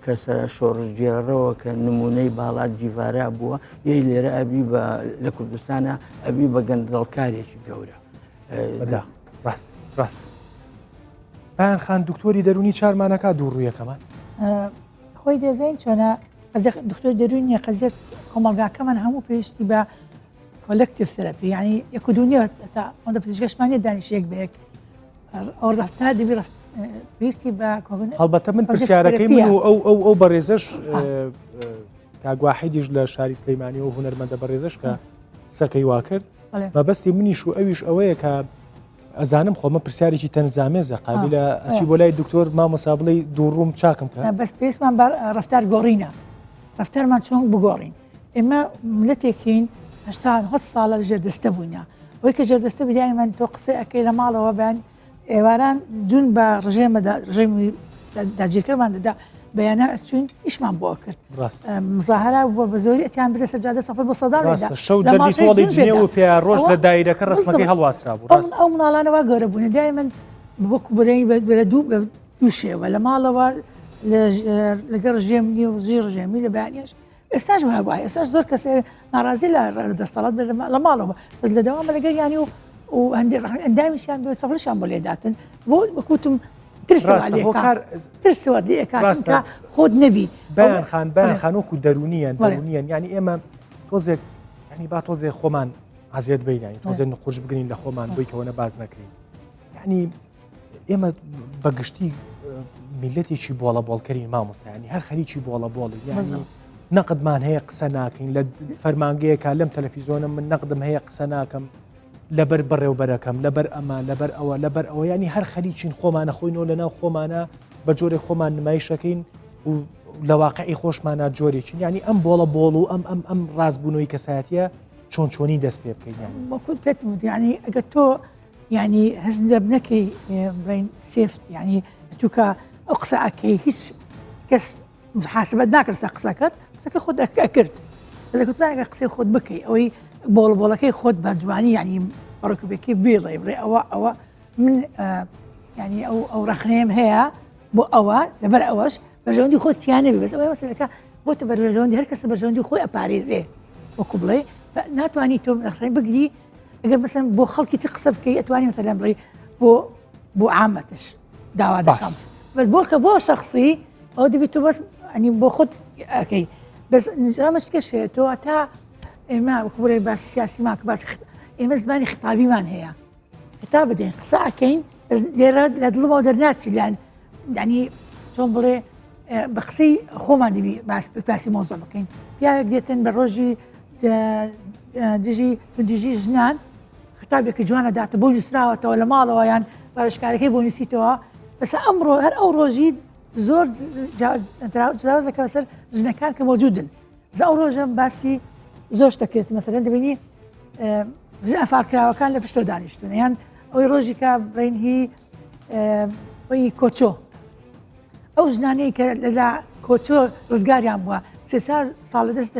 کەسە شۆڕژگێڕەوە کە نمونەی باڵات جیڤارا بووە یەی لێرە ئەبی لە کوردستانە ئەبی بە گەندەڵکارێکی گەورە ڕاست پایان خان دکتۆری دەرونی چارمانەکە دووڕوویەکەمان خۆی دەزین چۆنە دکتۆر دەرونیە قەزیێت کۆمەلگاکەمان هەموو پێویستی بە کۆلەکتیڤ ثێراپی یعنی یەکدونیە تا ئەوەندە پزیشکەشمانیە دانیشەیەک بەیەک ئەو ڕەفتار دەبی پێویستی بە هەڵبەتە من پرسیارەکەی من و ئەو بەڕێزش کاگواحیدیش لە شاری سلەیمانی و هونەرمەندە بەڕێزش کە سەکەی وا کرد مەبەستی منیش و ئەویش ئەوەیە کە ئەزانم خۆمە پرسیارێکی تەنزامێزە قابلە ئەچی بۆ لای دکتۆر مامۆستا بڵێ دووڕووم چاکم کە بەس پێویستمان ڕەفتار گۆڕینە ڕەفتارمان چۆن بگۆڕین ئێمە ملەتێکین 80 ساڵە لەژێر دەستە بووینە ئەوەی کە ژێردەستە بدایمەن تۆ قسەی ئەەکەی لە ماڵەوە بەیان ئێواران جون بە ڕژێمی داگیرکەمان دەدا بەیانە ئەچوین ئیشمان بۆ کرد مزاهرا بووە بە زۆری ئەتیان برە سەجادە سەفر بۆ سەدا شەو دەردی تۆڵی جنێ و پێ ڕۆژ لە دایرەکە ڕسمەکەی هەڵواسرا بوو ئەو مناڵانەوە گەورە بوون دایمەن وەکو بەرەی دوو شێوە لە ماڵەوە لەگەڕ ژێمی و زیڕ ژێمی لە بەیانیش ئێستاش هەروە ئێستاش زۆر کەسێ ناڕازی لە دەسەڵات لە ماڵەوە بەس لە دەوامە لەگەریانی و هەندێک ئەندامیشیان بێ سەفرشان بۆ لێداتن بۆ وەکوتم ترسەوە لێکاتکە خۆت نەبی بەیان خانۆکو دەرونیان ینی ئێمە تۆزێک ینی با تۆزێک خۆمان عزیێت بینانی تۆزێک نقوش بگرین لە خۆمان بۆی کەەوە باز نەکەین یعنی ئێمە بەگشتی میلەتێکی بۆڵە بۆڵکەرین مامۆسایانی هەر خەریکی بۆڵە بۆڵی یعنی نەقدمان هەیە قسە ناکەین لە فەرمانگەیەکە لەم تەلەڤیزۆنم من نەقدم هەیە قسە ناکەم لەبەر بەڕێوبەرەکەم لەبەر ئەمە لەبەر ئەوە ینی هەر خەریکین خۆمانە خۆینەوە لەناو خۆمانە بە جۆرێک خۆمان نمایشەکەین و لە واقعی خۆشمانە جۆرێکین ینی ئەم بۆڵە بۆڵ و ئەم ڕازبوونەوەی کەسایەتە چۆنی دەست پێ بکەین وەکوت پێت ینی ئەگە تۆ ینی هەست لە بنەکەی بین سفت ینی توکە ئەو قسە ئەکەی هیچ کەس حاسبەت ناکرد قسەکەت قسەکە خۆت ئەکرد دەکوتمانەکە قسەی خۆت بکەی ئەوەی بۆڵەکەی خۆت بە جوانی ینی بەڕکوبێکی بیڵێ بڵێ ئەوە من ینی ئەو ڕخنەیەم هەیە بۆ ئەوە لەبەر ئەوەش بەژەوەندی خۆت تیانەبی بەس ئەوەی مەسەلەکە بۆتە بەژەوەندی هەر کەسە بەژەوەندی خۆی ئەپارێزێ وەکو بڵێ ناتوانانی تۆ ڕخنەی بگری ئەگەر مەسەن بۆ خەڵکی تر قسە بکەی ئەتوانی مەسەلەن بڵێ بۆ عامەتش داوا دەکەم بەس بۆ شخصی ئەو دەبێت تۆ بەس ینی بۆ خۆت ئەەکەی بەس نظامش کەشێت تۆ تا ئێمە وەکوڵێ باسی سیاسی ماکە باسی ئێمە زمانی خطابیمان هەیە خطاب بدەین قسە ئەکەین لێرە لە دڵمەوە دەرناچی لاەن ینی چۆن بڵێ بە قسەی خۆمان دەبی باسی مۆزە بکەین پیاوێک دێتن بە ڕۆژی دژی ژنان خطابێکی جوانە داتە بۆ نووسراوەتەوە لە ماڵەوە یان ڕاوێژکارەکەی بۆ نووسیتەوە بەس ئەمڕۆ هەر ئەو ڕۆژی زۆر جیاوازەکە بەسەر ژنەکان کە مۆجودن ئەو ڕۆژە باسی زۆر شتەکرێت مەسەلەن دەبینی ئەفارکراوەکان لە پشتۆ دانیشتونە یان ئەوەی ڕۆژی کە بڕینهی وی کۆچۆ ئەو ژنانەی کە لەلا کۆچۆ ڕزگاریان بووە 3 ساڵ دەست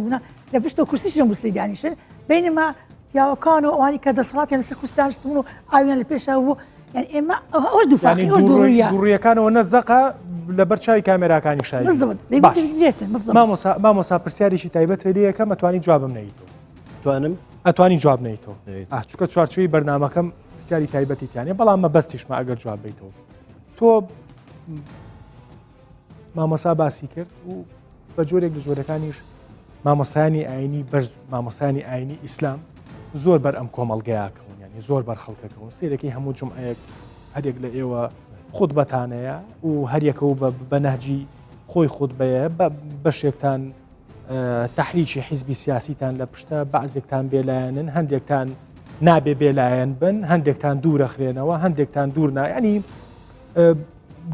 بووە لە پشتۆ کورسیش لە مووسڵی دانیشتن بینما پیاوەکان و ئەوانی کە دەسەڵاتیان لەسەر کورس دانیشتبوون و ئاویان لە پێشەوە بوو یان ئێمە ئەوە دووفاقی دووڕویەکانەوە نەزەقە لەبەر چاوی کامێراکانی شای مامۆسا پرسیارێکی تایبەت هەیەکەم ئەتوانی جوابم نەیتەوە توانم ئەتوانی جواب نەیتەوە چونکە چوارچووی بەرنامەکەم پرسیاری تایبەتی تیانێ بەڵام مە بەستیشمە ئەگەر جواب بیتەوە تۆ مامۆسا باسی کرد و بە جۆرێک لە جۆرەکانیش مامۆسایانی ئاینی بەرز مامۆسایانی ئاینی ئیسلام زۆر بەر ئەم کۆمەڵگەیاکەون ینی زۆر بەر خەڵکەکەون سیرەکەی هەموو جمعەیەک هەرێک لە ئێوە خودبەتانەیە و هەریەکە و بە نەهجی خۆی خودبەیە بەشێکتان تحریکی حیزبی سیاسیتان لە پشتە بەعزێکتان بێلایەنن هەندێکتان نابێ بێلایەن بن هەندێکتان دوورەخرێنەوە هەندێکتان دوور ینی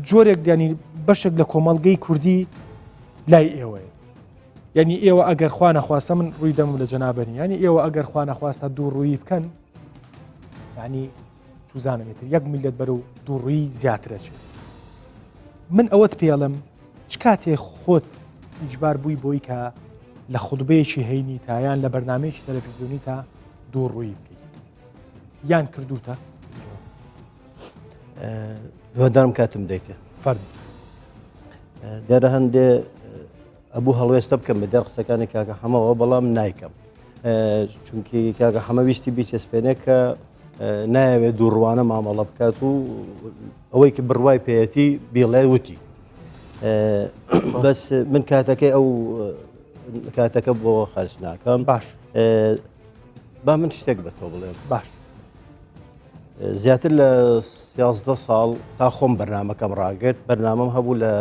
جۆرێک ینی بەشێک لە کۆمەڵگەی کوردی لای ئێوەیە یعنی ئێوە ئەگەر خوا نەخواستە من ڕووی دەم لە جەنابەرنی ینی ئێوە ئەگەر خوا نەخواستە دووڕووی بکەن ینی چوزانێتتر یەک میلەت بەرەو دووڕووی زیاترەچێت من ئەوەت پێڵم چ کاتێ خۆت ئیجبار بووی بۆی کە لە خوتبەیەکی هەینی تا یان لە بەرنامەیەکی تەلەڤیزیۆنی تا دووڕووی بکەیت یان کردوتە هیوادارم کاتم دەیتێ فەرمی دیارە هەندێ ئەبوو هەڵوێستا بکەم بە دەر قسەکانی کاکە حەمەوە بەڵام نایکەم چونکی کاکە حەمە ویستی بیچەسپێنێ کە نایەوێت دووڕوانە مامەڵە بکات و ئەوەی کە بڕوای پێەتی بیڵێ وتی بەس من کاتەکەی ئەو کاتەکە بۆ خەرج ناکەم باش با من شتێک بە تۆ بڵێم باش زیاتر لە 11 ساڵ تا خۆم بەرنامەکەم ڕاگرت بەرنامەم هەبوو لە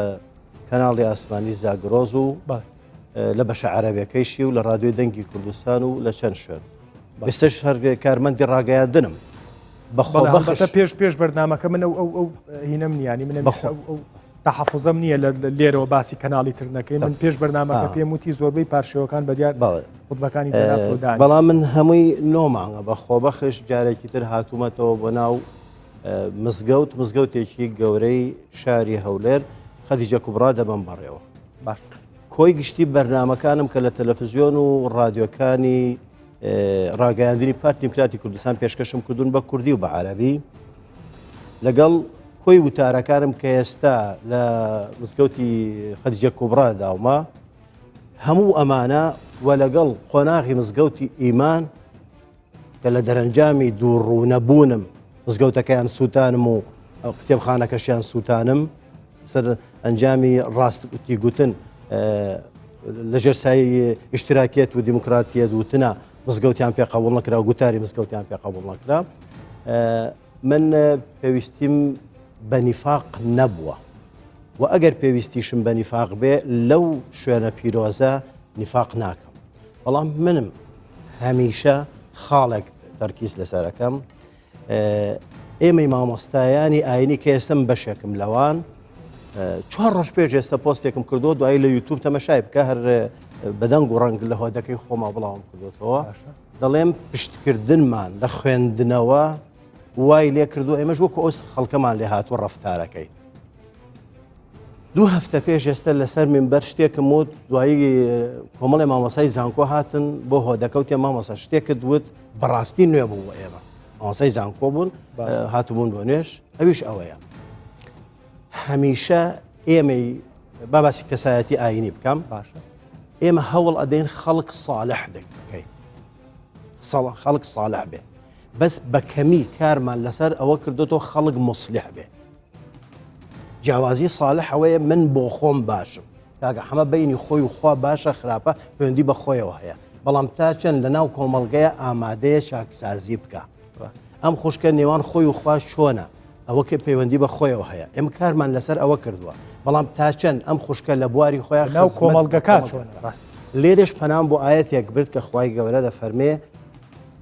کەناڵی ئاسمانی زاگرۆز و لە بەشە عەرەبیەکەیشی و لە ڕادیۆی دەنگی کوردستان و لە چەند شوێن ئێستش هەر کارمەندی ڕاگەیاندنم بەخۆ بەخش پێش بەرنامەکە من ئەو هینەم نیانی من تەحەفوزەم نییە لێرەوە باسی کەناڵی تر نەکەی من پێش بەرنامەکە پێم وتی زۆربەی پارشەوەکان بەدیار خوتبەکانی بەڵام من هەمووی نۆمانگە بەخۆ بەخش جارێکی تر هاتوومەتەوە بۆ ناو مزگەوتێکی گەورەی شاری هەولێر خەدیجە کوبرا دەبم بەڕێەوە باش کۆی گشتی بەرنامەکانم کە لە تەلەڤیزیۆن و ڕادیۆکانی ڕاگەیاندنی پارتی دیموکراتی کوردستان پێشکەشم کردوون بە کوردی و بە عەرەبی لەگەڵ کۆی وتارەکانم کە ئێستا لە مزگەوتی خەدیجە کوبرا داوما هەموو ئەمانە و لەگەڵ قۆناغی مزگەوتی ئیمان کە لە دەرەنجامی دووڕوونەبوونم مزگەوتەکەیان سووتانم و کتێبخانەکەشیان سووتانم سەر ئەنجامی ڕاستگوتی گوتن لەژێر سایی ئیشتراکێت و دیموکراتیەت وتنە مزگەوتیان پێ قبوڵ نەکرا و گوتاری مزگەوتیان پێ قبوڵ نەکرا من پێویستیم بە نیفاق نەبووە و ئەگەر پێویستیشم بە نیفاق بێ لەو شوێنە پیرۆزە نیفاق ناکەم بەڵام منم هەمیشە خاڵێک تەرکیز لەسەرەکەم ئێمەی مامۆستایانی ئاینی کە ئێستم بەشێکم لەوان 4 ڕۆژ پێش ئێستا پۆستێکم کردو دوایی لە یوتیوب تەمەشای بکە هەر بەدەنگ و ڕەنگ لە هۆدەکەی خۆما بڵاوم کردوتەوە دەڵێم پشتکردنمان لە خوێندنەوە وای لێ کردو ئێمەش وەکو ئەوس خەڵکەمان لێ هاتووە ڕەفتارەکەی 2 هەفتە پێش ئێستا لەسەر منبەر شتێکم وت دوایی کۆمەڵی مامۆسای زانکۆ هاتن بۆ هۆدەکەوتێ مامۆسا شتێکت وت بەڕاستی نوێ بوو ئێمە مامۆسای زانکۆ بوون هاتوبوون بۆ نوێش ئەویش ئەوەیە هەمیشە ئێمەی باباسی کەسایەتی ئاینی بکەم ئێمە هەوڵ ئەدەین خەڵک ساڵح دەکەین خەڵک ساڵح بێ بەس بە کەمی کارمان لەسەر ئەوە کردوەوە خەڵک مصلح بێ جیاوازی ساڵح ئەوەیە من بۆ خۆم باشم کاکە حەمە بینی خۆی و خوا باشە خراپە پەیوەندی بە خۆیەوە هەیە بەڵام تا چەند لە ناو کۆمەڵگەیە ئامادەیە چاکسازی بکە ئەم خوشکە نێوان خۆی و خوا چۆنە ئەوە کە پەیوەندی بە خۆیەوە هەیە ئێمە کارمان لەسەر ئەوە کردووە بەڵام تا چەند ئەم خوشکە لە بواری خۆیان ناو کۆمەڵگەکان لێرەش پەنام بۆ ئاەتێک برد کە خوای گەورە دەفەرمێ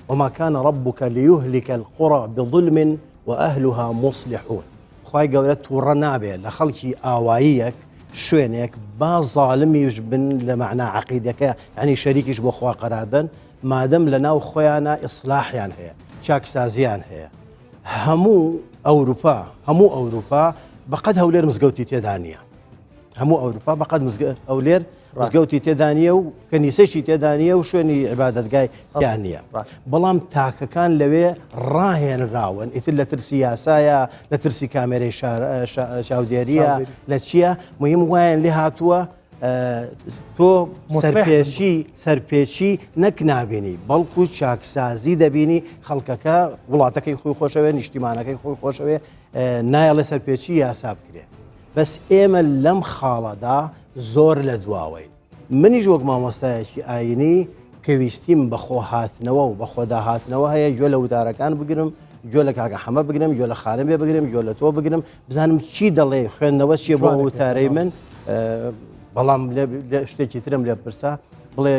وما كان ربك ليهلك القرى بظلم وأهلها مصلحون خوای گەورە تووڕە نابێ لە خەڵکی ئاواییەک شوێنێک با زاڵمیش بن لە معنە عەقیدەکە ینی شەریکیش بۆ خوا قەرادەن مادەم لە ناو خۆیانە ئیسلاحیان هەیە چاکسازیان هەیە هەموو ئەوروپا بەقەد هەولێر مزگەوتی تێدا نییە هەموو ئەوروپا بەقەد هەولێر مزگەوتی تێدانیە و کەنیسەشی تێدانیە و شوێنی عیبادەتگای تیان نییە بەڵام تاکەکان لەوێ ڕاهێنراون ئیتر لە ترسی یاسایە لە ترسی کامێرەی چاودێریە لە چییە مهم وایەن لێ هاتووە تۆ سەرپێچی نەک نابینی بەڵکو چاکسازی دەبینی خەڵکەکە وڵاتەکەی خۆی خۆشەوێ نیشتیمانەکەی خۆی خۆشەوێ نایەڵێ سەرپێچی یاسا بکرێ بەس ئێمە لەم خاڵەدا زۆر لە دواوەین منیش وەک مامۆستایەکی ئاینی پێویستیم بە خۆ هاتنەوە و بە خۆدا هاتنەوە هەیە گوێ لە وتارەکان بگرم گوێ لە کاکە حەمە بگرم گوێ لە خانم بێ بگرم گوێ لە تۆ بگرم بزانم چی دەڵێ خوێندنەوە چیە بۆ وتارەی من بەڵام شتێکی ترم لێ پرسا بڵێ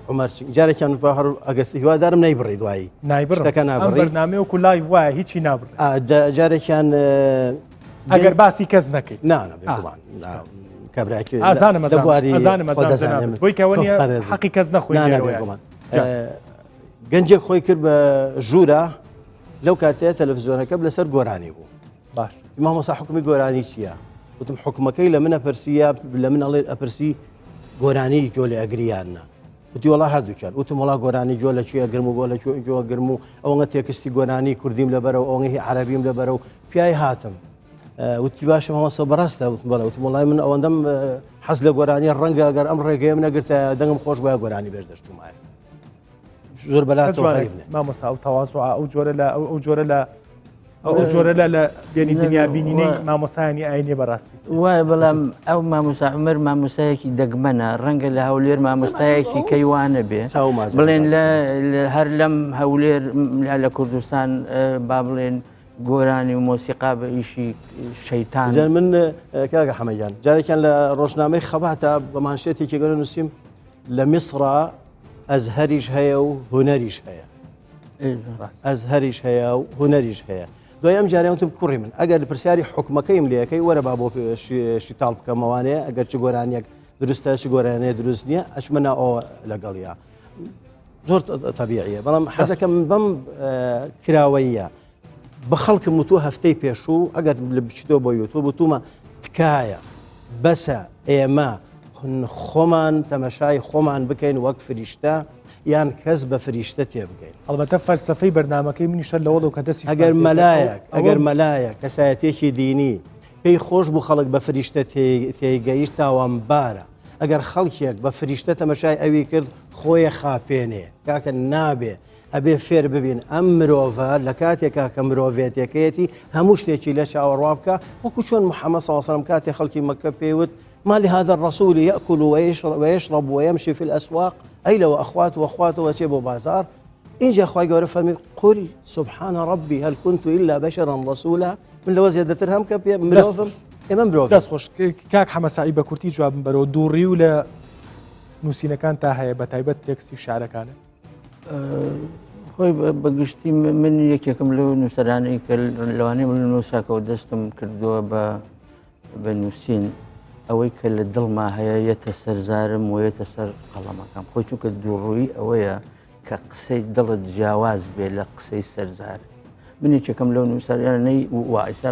عومەر جارێکیان هەر ئەگەر هیوادارم نایبڕی دوایی شتەکە نابڕی بەرنامە وەکو لایڤ وایە هیچی نابڕێ جارێکیان ئەگەر باسی کەس نەکەیت کابراکی بۆی کەوەنیە حەقی کەس نەخۆی گەنجێک خۆی کرد بە ژوورە لەو کاتەیە تەلەڤیزیۆنەکە لەسەر گۆرانی بوو باش مامۆستا حکومی گۆرانی چییە وتم حکومەکەی لە من ئەپرسیە لە من ئەڵێ ئەپرسی گۆرانی گۆ لێ ئەگریاننا وتی وڵا هەردووکیان وتم وڵا گۆرانی جۆ لە کوێ گرم و گۆ لە جۆ گرم و ئەوەنگە تێکستی گۆرانی کوردیم لەبەرەوە ئەوەی عەرەبیم لەبەرە و پیای هاتم وتی باشە مامۆستا بەڕاستە وتم بەڵێ وتم وڵای من ئەوەندەم حەز لە گۆرانی ڕەنگە ئەگەر ئەم ڕێگەیەم نەگرتە دەنگم خۆش بە گۆرانی بێژ دەچوومایە زۆر بەلاتوانێ مامۆستا ئەو تەواضع ئەو جۆرە لە بینی دنیا بینینەی مامۆسایانی ئاینێ بەڕاستی وای بەڵام ئەو مامۆستا عومەر مامۆسایەکی دەگمەنە ڕەنگە لە هەولێر مامۆستایەکی کەیوانە بێ بڵێن هەر لەم هەولێر لە کوردستان با بڵێن گۆرانی و مۆسیقا بە ئیشی شەیتان من کاگە حەمەیان جارێکیان لە ڕۆژنامەی خەباتە بە مانشێتێکی گەۆ نووسیم لە میسرا ئەزهەریش هەیە و هونەریش هەیە ئەزهەریش هەیە و هونەریش هەیە دوای ئەم جارێتم کوڕی من ئەگەر پرسیاری حکومەکەیم لەکەی وەرە با بۆ شیتاڵ بکەمەوانەیە ئەگەر چ گۆرانیەک دروستە چ گۆرانەیە دروست نییە ئەچمەە ئەوە لەگەڵیا زۆر تەبیعیە بەڵام حەزەکەم بەم کراوەیە بە خەڵکم وتووە هەفتەی پێشوو ئەگەر لە بچیتەوە بۆ یوتوب وتومە تکایە بەسە ئێمە خۆمان تەمەشای خۆمان بکەین وەک فریشتە یان کەس بە فریشتە تێ بگەین ئەڵبەتە فەلسەفەی بەرنامەکەی منیشە لەوەڵ کە دەستی ئەگەر مەلایەک کەسایەتێکی دینی پێی خۆش بوو خەڵک بە فریشتە تێگەیشت تاوانبارە ئەگەر خەڵکێک بە فریشتە تەمەشای ئەوی کرد خۆیە خاپێنێ کاکە نابێ ئەبێ فێر ببین ئەم مرۆڤە لە کاتێکا کە مرۆڤێتەکەیەتی هەموو شتێکی لە چاوەڕوا بکە وەکو چۆن محەممەد صلی الله علیه و سلم کاتێک خەڵکی مەکە پێیوت ما لهذا الرسول يأكل ويشرب ويمشي في الأسواق أي لو أخواته وشيبوا بازار إن جاء أخوي قال فرمي قل سبحان ربي هل كنت إلا بشرا رسولا من لو زيادة درهم كبيا مروفم إمام بروف دەست خۆش کاک حەمەسایی بە کورتی جوابم بەرەوە دووڕی و لە نووسینەکان تا هەیە بە تایبەت تێکستی شارەکانە خۆی بەگشتی من یەکێکم لەو نووسەرانەی کە لەوانەیە من نووساکەەوە دەستم کردووە بە نووسین ئەوەی کە لە دڵما هەیە یەتە سەرزارم و یەتە سەر قەڵەمەکەم خۆی چونکە دووڕووی ئەوەیە کە قسەی دڵت جیاواز بێ لە قسەی سەرزار من یەکێکم لەو نووسەرانەی وائیسا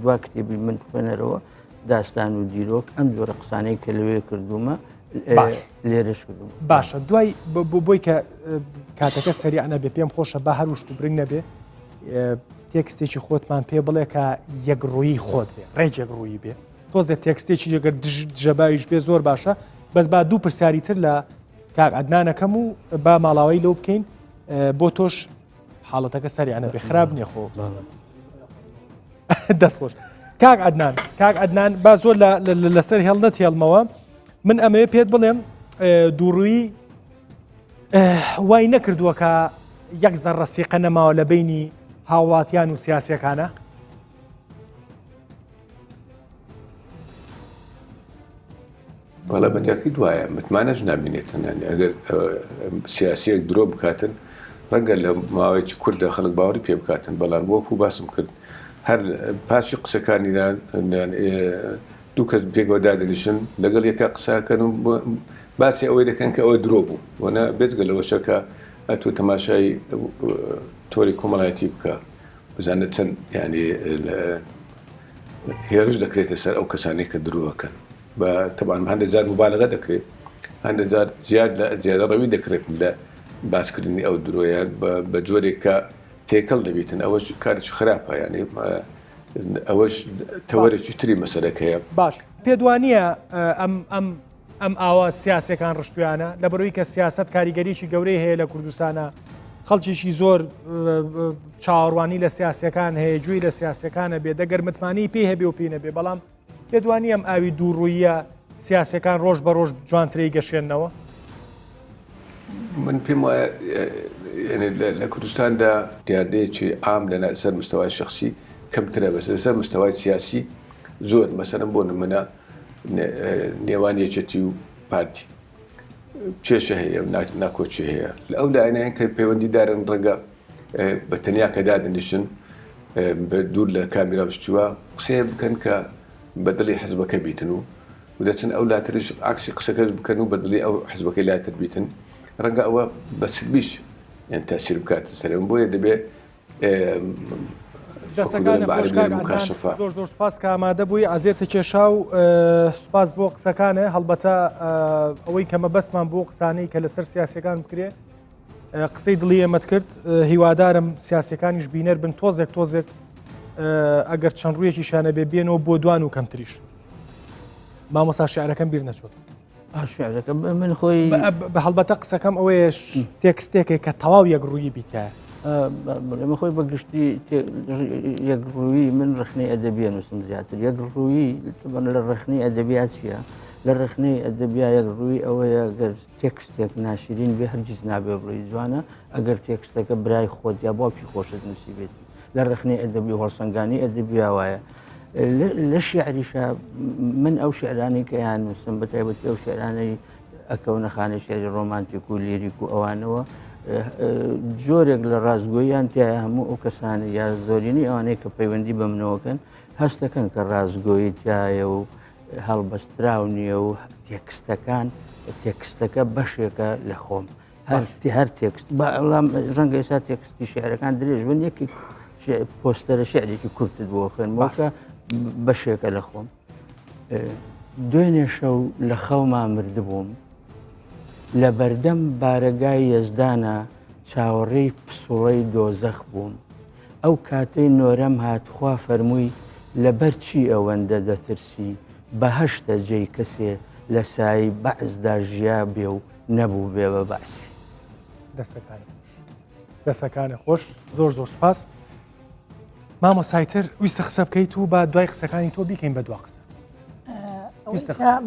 دوا کتێبی من خوێنەرەوە داستان و دیرۆک ئەم جۆرە قسانەی کە لەوێ کردومە لێرەش کردوم باشە دوای بۆی کە کاتەکە سەریعە بێ پێم خۆشە بە هەروشت و برنگ نەبێ تێکستێکی خۆتمان پێ بڵێ کە یەکڕووی خۆت بێ ڕێک ڕووی بێ تۆزە تێکستێکی جگەر دژەباویش بێ زۆر باشە بەس با دوو پرسیاری تر لە کاک عەدنانەکەم و با ماڵاوی لەو بکەین بۆ تۆش حاڵەتەکە سەریعە بێ خراپ نییە خۆ دەست خۆش کاک عەدنان با زۆر لەسەر هێڵ نەتێڵمەوە من ئەمەیە پێت بڵێم دووڕووی وای نەکردووە کە یەک زەڕە سیقە نەماوە لە بینی هاوڵاتیان و سیاسیەکانە بەڵە بەتاکی دوایە متمانەش نامینێتن ئەگەر سیاسیەک درۆ بکاتن ڕەنگە لە ماوەیەکی کوردە خەڵک باوەڕی پێ بکاتن بەڵام وەکو باسم کرد هەر پاشی قسەکانیان دوو کەس پێکەوە دادنیشن لەگەڵ یەکە قساکەن و باسی ئەوەی دەکەن کە ئەوە درۆ بوو وەنە بێتگە لەوەشەکە ئەتۆ تەماشای تۆری کۆمەڵایەتی بکە بزانێت چەند ینی هێرش دەکرێتە سەر ئەو کەسانەی کە درۆەکەن بە تەبان هەندێک جار مبالغە دەکرێت هەندێک جار زیادە ڕەوی دەکرێت لە باسکردنی ئەو درۆیە بە جۆرێک کە تێکەڵ دەبێتن ئەوەش کارێکی خراپە ینی ئەوەش تەوەرێکی تری مەسەرەکەیە باش پێدوانیە ئەم ئاوا سیاسەکان ڕشتویانە لە بەرەوەی کە سیاست کاریگەریی گەورەی هەیە لە کوردستانە خەڵکیشی زۆر چاوەڕوانی لە سیاسەکان هەیە جووی لە سیاسەکانە بێ دەگەر متمانی پێ هەبێ و پێ نەبێ بەڵام پێدوانی ئەم ئاوی دووڕوویە سیاسەکان ڕۆژ بە ڕۆژ جوانترەی گەشێنەوە من پێم وایە لە کوردستاندا دیاردەیەکی عام لە سەر مستەوای شخصی کەمترە بەس لەسەر مستەوای سیاسی زۆر مەسەرم بۆ نمونە نێوان یەکێتی و پارتی چێشە هەیە ناکۆچی هەیە لە ئەو لایەنەیان کە پەیوەندیدارن ڕەنگە بە تەنیا کە دادنیشن بە دوور لە کامیرا شتووە قسەیە بکەن کە بەدڵی حزبەکە بیتن و دەچن ئەو لاتریش عکسی قسەکەش بکەن و بەدڵی ئەو حزبەکەی لاتر بیتن ڕەنگە ئەوە بە سلبیش یان تاسیر بکاتە سەرم بۆیە دەبێت دەستەکانی خۆشکار مکاشفە زۆر زۆر سپاس کە ئامادە بووی ئازێتە کێشا و سپاس بۆ قسەکانە هەڵبەتە ئەوەی کەمە بەسمان بۆ قسانەی کە لەسەر سیاسەکان بکرێ قسەی دڵی ئێمەت کرد هیوادارم سیاسەکانیش بینەر بن تۆزێک ئەگەر چەند ڕوویەکی شانە بێ بێنەوە بۆ دوان و کەمتریش مامۆستا شعرەکەم بیر نەچۆت من خۆی بە هەڵبەتە قسەکەم ئەوەیە تێکستێکێک کە تەواو یەک ڕووی بیتە ئەمە خۆی بەگشتی یەک ڕووی من ڕخنەی ئەدەبیە نووسم زیاتر یەک ڕووی لە ڕخنەی ئەدەبیات چییە لە ڕخنەی ئەدەبیا یەک ڕووی ئەوەیە گەر تێکستێک ناشرین بێ هەرگیز نابێ بڕی جوانە ئەگەر تێکستەکە برای خۆت یا باوکی خۆشت نووسی بێتی لە ڕخنەی ئەدەبی هەڵسەنگانی ئەدەبیا وایە لە شیعریشە من ئەو شعرانی کە یان نووسم بە تایبەتی ئەو شعرانەی ئەکەونە خانە شعری ڕۆمانتیک و لیریک و ئەوانەوە جۆرێک لە ڕازگۆییان تایە هەموو ئەو کەسانی یا زۆرینی ئەوانەیە کە پەیوەندی بە منەوەکەن هەستەکەن کە ڕازگۆیی تایە و هەڵبەستراو نییە و تێکستەکە بەشێکە لە خۆم هەر تێکست بەڵام ڕەنگە ئێستا تێکستی شعرەکان درێژ بن یەکی پۆستەرە شعرێکی کورتت بۆ خوێنمەوەکە بەشێکە لە خۆم دوێنێ شەو لە خەوما مردبووم لە بەردەم بارەگای یەزدانە چاوەڕێی پسوڵەی دۆزەخ بووم ئەو کاتەی نۆرەم هاتخوا فەرمووی لەبەر چی ئەوەندە دەترسی بەهەشتە جێی کەسێ لە سایی بەعزدا ژیا بێ و نەبوو بێ بە بەعسی دەستەکانی خۆش زۆر سپاس مامۆسایتر ویستە قسە بکەیت و بە دوای قسەکانی تۆ بیکەین بە دوا قسە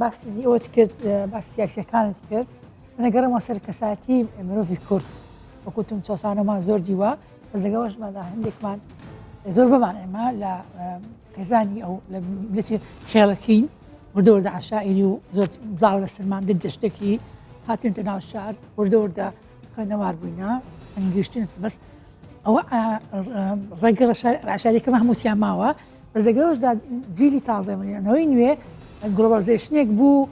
باسی ئەوت کرد باسی سیاسیەکانت کرد منەگەڕمەوە سەر کەساتی مرۆڤی کورد وەکوتم چۆسانەمان زۆر دیوە بەس لەگەڵەشمادا هەندێکمان زۆر بمانێمە لە قێزانی ئەو لە ملەتی خێڵەکەین وردەوردە عشائری و زۆر زاڵ لە سلمان دەشتێکی هاتنتە ناو شار وردەوردە خوێنەوار بووینە ئەنگشتێنێت بەس ئەوە ڕێگە ڕاشاریەکەمە هەمووتیان ماوە بەس لەگەڵەشدا جیلی تازەمەنەوەی نوێ گلۆباڵایزیشنێک بوو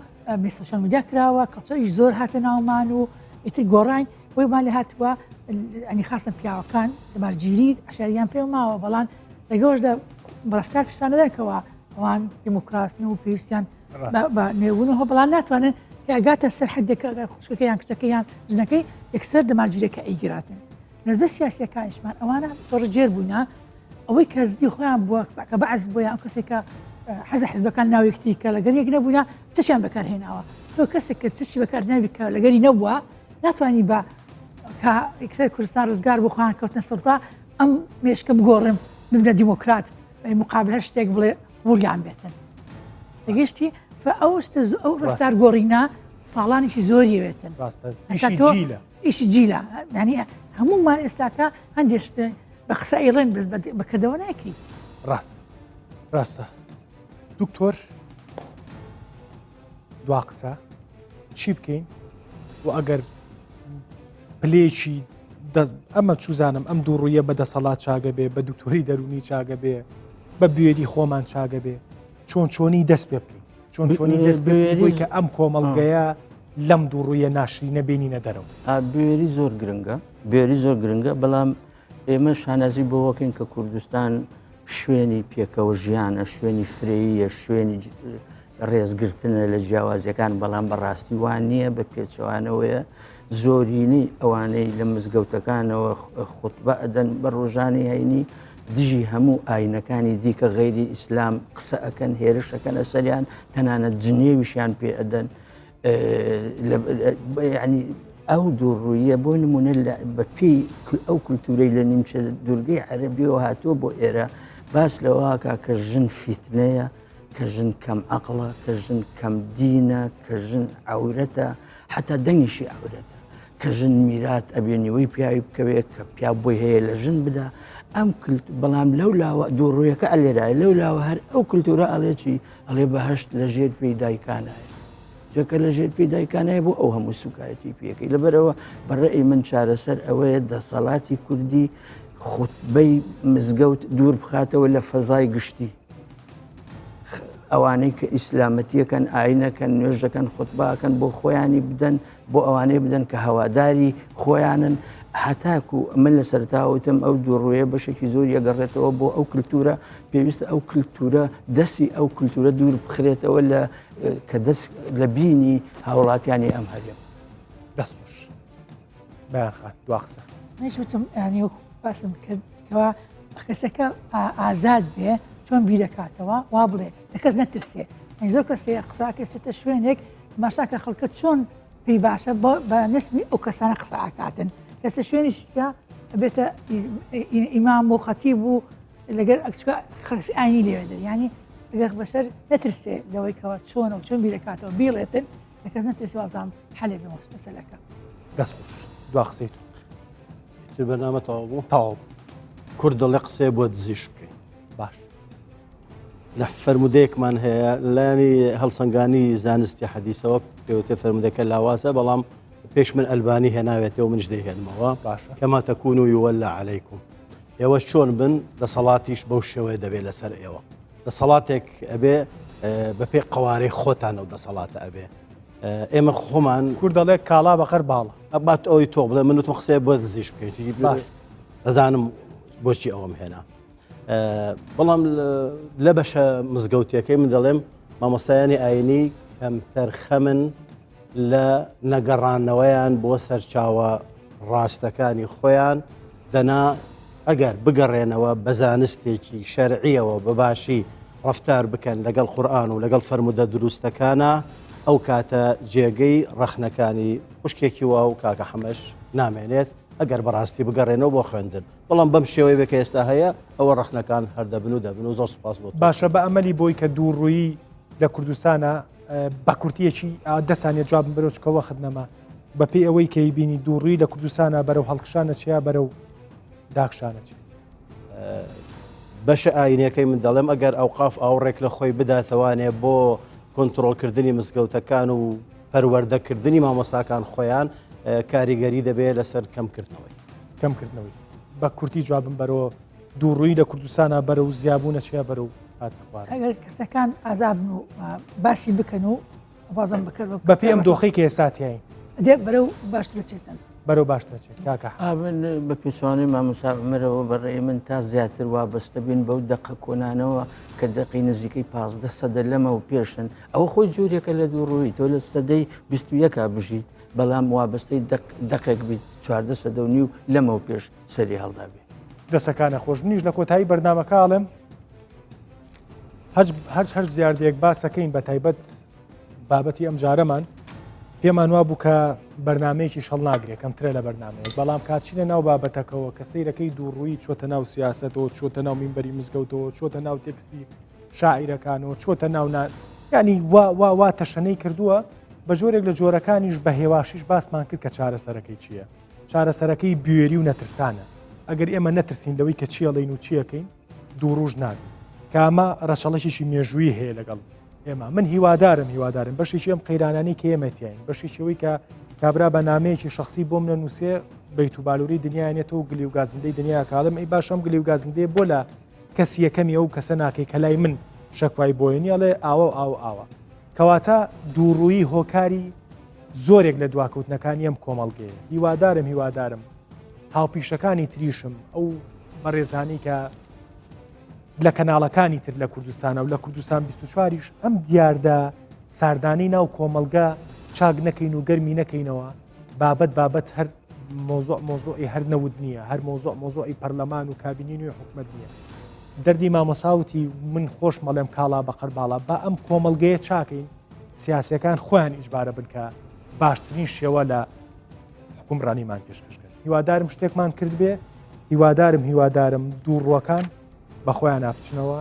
سۆشیال میدیا کراوە کەڵچەریش زۆر هاتە ناومان و ئیتر گۆڕین بۆی مان لێ هاتووە ئەنی خاستن پیاوەکان دەمارگیری عشاریان پێ ماوە بەڵام لەگەڵشدا ڕفتار پیشانەدەنکەوە ئەوان دموکراسن و پێویستیان بە نێبوونەوە بەڵام ناتوانن ئەگاتە سەر حدێکە خوشکەکە یان کچەکە یان ژنەکەی یەکسەر دەمارگیرەکە ئەیگراتن نزبە سیاسیەکانیشمان ئەوانە زۆر جێر بووینە ئەوەی کە زدی خۆیان بووە کە بەعز بۆیان ئەو کەسێکە حەزەکان ناوێکتی کە لەگەر یەک نەبوونا چشیان بەکارهێناوە تۆ کەسێک کە چشی بەکارناوی کە لەگەری نەبووە ناتوانانی بە کە یەکسەر کوردستان ڕزگار بۆ خۆیان کەوتنە سەڵتا ئەم مێشکە بگۆڕم ببنە دیموکرات مقابل هەر شتێک بڵێ وڵیان بێتن تەگەشتی ئەو ڕفتار گۆڕینە ساڵانێکی زۆریەوێتن ئیشی جیلە ینی هەمومان ئێستاکە هەندێشت بە قسە ئێڵێن بەکردەوە ناکی ڕاستە دکتۆر دوا قسە چی بکەین و ئەگەر پلێکی ئەمە چوزانم ئەم دوو ڕوویە بەدەسەڵات چاگە بێ بە دکتۆری دەرونی چاگە بێ بە بوێری خۆمان چاگە بێ چۆنی دەست پێ بکەین چۆنی دەست بێ کە ئەم کۆمەڵگەیە لەم دوو ڕوویە ناشری نەبێنینە دەرەوە بێری زۆر گرنگە بێری زۆر گرنگە بەڵام ئێمە شانازی بۆ وەکەین کە کوردستان شوێنی پێکەوە ژیانە شوێنی فرەیە شوێنی ڕێزگرتنە لە جیاوازیەکان بەڵام بەڕاستی وان نییە بە پێچەوانەوەیە زۆرینەی ئەوانەی لە مزگەوتەکانەوە خوتبە ئەدەن بە ڕۆژانی هەینی دژی هەموو ئاینەکانی دیکە غەیری ئیسلام قسە ئەەکەن هێرشەکەنە سەریان تەنانەت جنێویشیان پێ ئەدەن ینی ئەو دووڕوویە بۆ نمونە بە پێی ئەو کولتورەی لە نیمچە دورگەی عەرەبیەوە هاتووە بۆ ئێرە باس لەواکە کە ژن فیتنەیە کە ژن کەم عەقڵە کە ژن کەم دینە کە ژن عەورەتە حتا دەنگیشی عەورەتە کە ژن میرات ئەبێنیەوەی پیاوی بکەوێت کە پیا بۆی هەیە لە ژن بدا ئەم بەڵام لەولاوە دووڕوویەکە ئەلێرایە لەولاوە هەر ئەو کولتورە ئەڵێکی ئەڵێ بەهەشت لە ژێر پێی دایکانایە جۆکە لە ژێر پێی دایکانایە بۆ ئەو هەموو سوکایەتی پێەکەی لەبەرەوە بەڕێی من چارەسەر ئەوەیە دەسەڵاتی کوردی خوتبەی مزگەوت دوور بخاتەوە لە فەزای گشتی ئەوانەی کە ئیسلامەتیەکەن ئاینەکەن نوێژەکەن خوتباکەن بۆ خۆیانی بدەن بۆ ئەوانەی بدەن کە هەواداری خۆیانن هەتاکو من لە سەرتاوتم ئەو دووڕوەیە بەشێکی زۆر یەگەڕێتەوە بۆ ئەو کللتورە پێویستە ئەو کللتورە دەستی ئەو کللتورە دوور بخرێتەوە لە کە دەست لە بینی هاوڵاتیانی ئەم هەرێم دەستخۆش بەیانخان دواقسە منیش وتم ینی وەکو باسم کردەوە کەسەکە ئازاد بێ چۆن بیرەکاتەوە وا بڵێ لە کەس نەترسێ زۆر کەسێ قسا کەسێتە شوێنێک ماشاکە خەڵکە چۆن پێی باشە بە نسمی ئەو کەسانە قسەکاتن کەسە شوێنیشکە بێتە ئیمام و خەتیب و لەگەر خەرسی ئاینی لێوێدە ینی ئەگەر بەسەر نەترسێ لەوەی کەەوە چۆنە و چۆن بیرەکاتەوە بیڵێتن لە کەس نەترسی وازام حەلێ بێ مەسەلەکە دەستخۆش دوا قسەیت بەنامە تەواو بوو تەواو کورد دەڵێ قسێ بۆ دزیش بکەین باش لە فرمودەیەکمان هەیە لانی هەڵسەنگانی زانستی حەدیثەوە پێوتە فرمودەکە لاوازە بەڵام پێش من ئەلبانی هێناوێتەوە منش دەیهێنمەوە کەما تەکون و یوەلا عەلەیکم ئێوە چۆن بن دەسەڵاتیش بەو شێوەیە دەبێت لەسەر ئێوە دەسەڵاتێک ئەبێ بەپێ قوارەی خۆتان و دەسەڵاتە ئەبێ ئێمە خۆمان کورد دەڵێ کاڵا بەخەر باڵە ئەبات ئەوی تۆ بڵێ من وتم قسەیە بۆ دزیش بکەیت دەزانم بۆچی ئەوەم هێنا بەڵام لە بەشە مزگەوتیەکەی من دەڵێم مامۆستایانی ئاینی کەمتەر خەمن لە نەگەڕانەوەیان بۆ سەرچاوە ڕاستەکانی خۆیان دەنا ئەگەر بگەڕێنەوە بە زانستێکی شەرعیەوە بەباشی ڕەفتار بکەن لەگەڵ قورئان و لەگەڵ فەرمودە دروستەکانە ئەو کاتە جێگەی ڕەخنەکانی خوشکێکی وا و کاکە حەمەش نامێنێت ئەگەر بەڕاستی بگەڕێنەوە بۆ خوێندن بەڵام بەم شێوەی بکە ئێستا هەیە ئەوە ڕەخنەکان هەردەبن و دەبن و زۆر سوپاس بۆ باشە بە ئەمەلی بۆی کە دووڕووی لە کوردستانە بە کورتیەکی دەسانێت جواب بەرەوچکەوە خدنەما بەپێی ئەوەی کەی بینی دووڕووی لە کوردستانە بەرەو هەڵکشانە چیا بەرەو داخشانە چی بەشە ئاینەکەی من دەڵێم ئەگەر ئەوقاف ئاوڕێک لە خۆی بداتەوانێ بۆ کۆنتترۆلکردنی مزگەوتەکان و پەروەردەکردنی مامۆستاکان خۆیان کاریگەری دەبێت لەسەر کەمکردنەوەی بە کورتی جوابم بەرەوە دووڕووی لە کوردستانە بەرەو زیابوونە چیا بەرەو هاتخوار ئەگەر کەسەکان ئازابن و باسی بکەن و بازم بکرد بە پێم دۆخی کە ئێستاتیین دێ بەرەو باشتر چێتن بەرەو باشتر چێت کاکە من بە پێچوانی مامۆسامەرەوە بەڕێی من تا زیاتر وابەستە بین بەو دەقە کۆنانەوە کە دەقی نزیکەی 15 سەدە لەمە و پێشن ئەو خۆی جوورێکە لە دووڕووی تۆ لە سەدەی 21 بژیت بەڵام وابەستەی دەقێک بیت 14 سەدە و نیو لەمە و پێش سەری هەڵدا بێت دەسەکانە خۆش منیش لە کۆتایی بەرنامەکەڵم هەر زیاردەیەک باسەکەین بە تایبەت بابەتی ئەم جارەمان پێمان وا بوو کە بەرنمەیەکی شەڵ ناگرێت کەمترە لە بەرنمەیە بەڵام کاتچینە ناو بابەتەکەەوە کە سەیرەکەی دووڕووی چۆتە ناو سیاسەتەوە چۆتە ناو مینبەری مزگەوتەوە چۆتە ناو تێکستی شاعیرەکانەوە چۆتە ناو ینی وا تەشەنەی کردووە بە جۆرێک لە جۆرەکانیش بە هێواشیش باسمان کرد کە چارەسەرەکەی چییە چارەسەرەکەی بوێری و نەترسانە ئەگەر ئێمە نەترسین لەوەی کە چیەڵین و چیەکەین دووڕوژ نابین کامە ڕەشەڵەشیشی مێژووی هەیە لەگەڵ ئێمە من هیوادارم بەشێکی ئەم قەیرانانی کە ئێمەتیین بەشێکەوەی کە کابرا بە نامەیەکی شخصی بۆم لە نووسێ بەیت و بالووری دنیاێتەوە و گلی و گازندەی دنیا کاڵم ئەی باشەم گلی و گازندێ بۆ لە کەسی یەکەمی ئەو کەسە ناکەی کە لای من شەکوای بۆێنیاڵێ ئاوە کەواتە دووڕووی هۆکاری زۆرێک لە دواکەوتنەکانی ئەم کۆمەڵگەیە هیوادارم هاوپیشەکانی تریشم ئەو بەڕێزانی کە لە کەناڵەکانی تر لە کوردستانە و لە کوردستان 24ش ئەم دیاردە ساردانی ناو کۆمەلگا چاک نەکەین و گەرمی نەکەینەوە بابەت هەر مۆزۆی هەر نەود نییە هەر مۆزۆی پەرلەمان و کابینینی حکومەت نییە دەردی مامۆساوتی من خۆش مەڵێم کاڵا بەقەر باڵا با ئەم کۆمەلگەیە چاکەین سیاسەکان خۆیان ئیجبارە بن کە باشترین شێوە لە حکومڕانیمان پێشکەشکرد هیوادارم شتێکمان کرد بێ هیوادارم دووڕوەکان بەخۆیان ناپچنەوە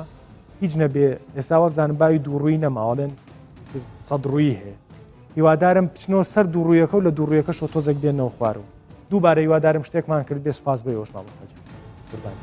هیچ نەبێ ئێساوە بزانم باوی دووڕووی نەماوەڵێن سەدڕووی هەیە هیوادارم بچنەوە سەر دووڕوویەکە و لە دووڕوویەکەش تۆزێک بێنەوە خوارەوە دووبارە هیوادارم شتێکمان کرد بێ سوپاس بۆ ئێوەش مامۆستاجان قوربان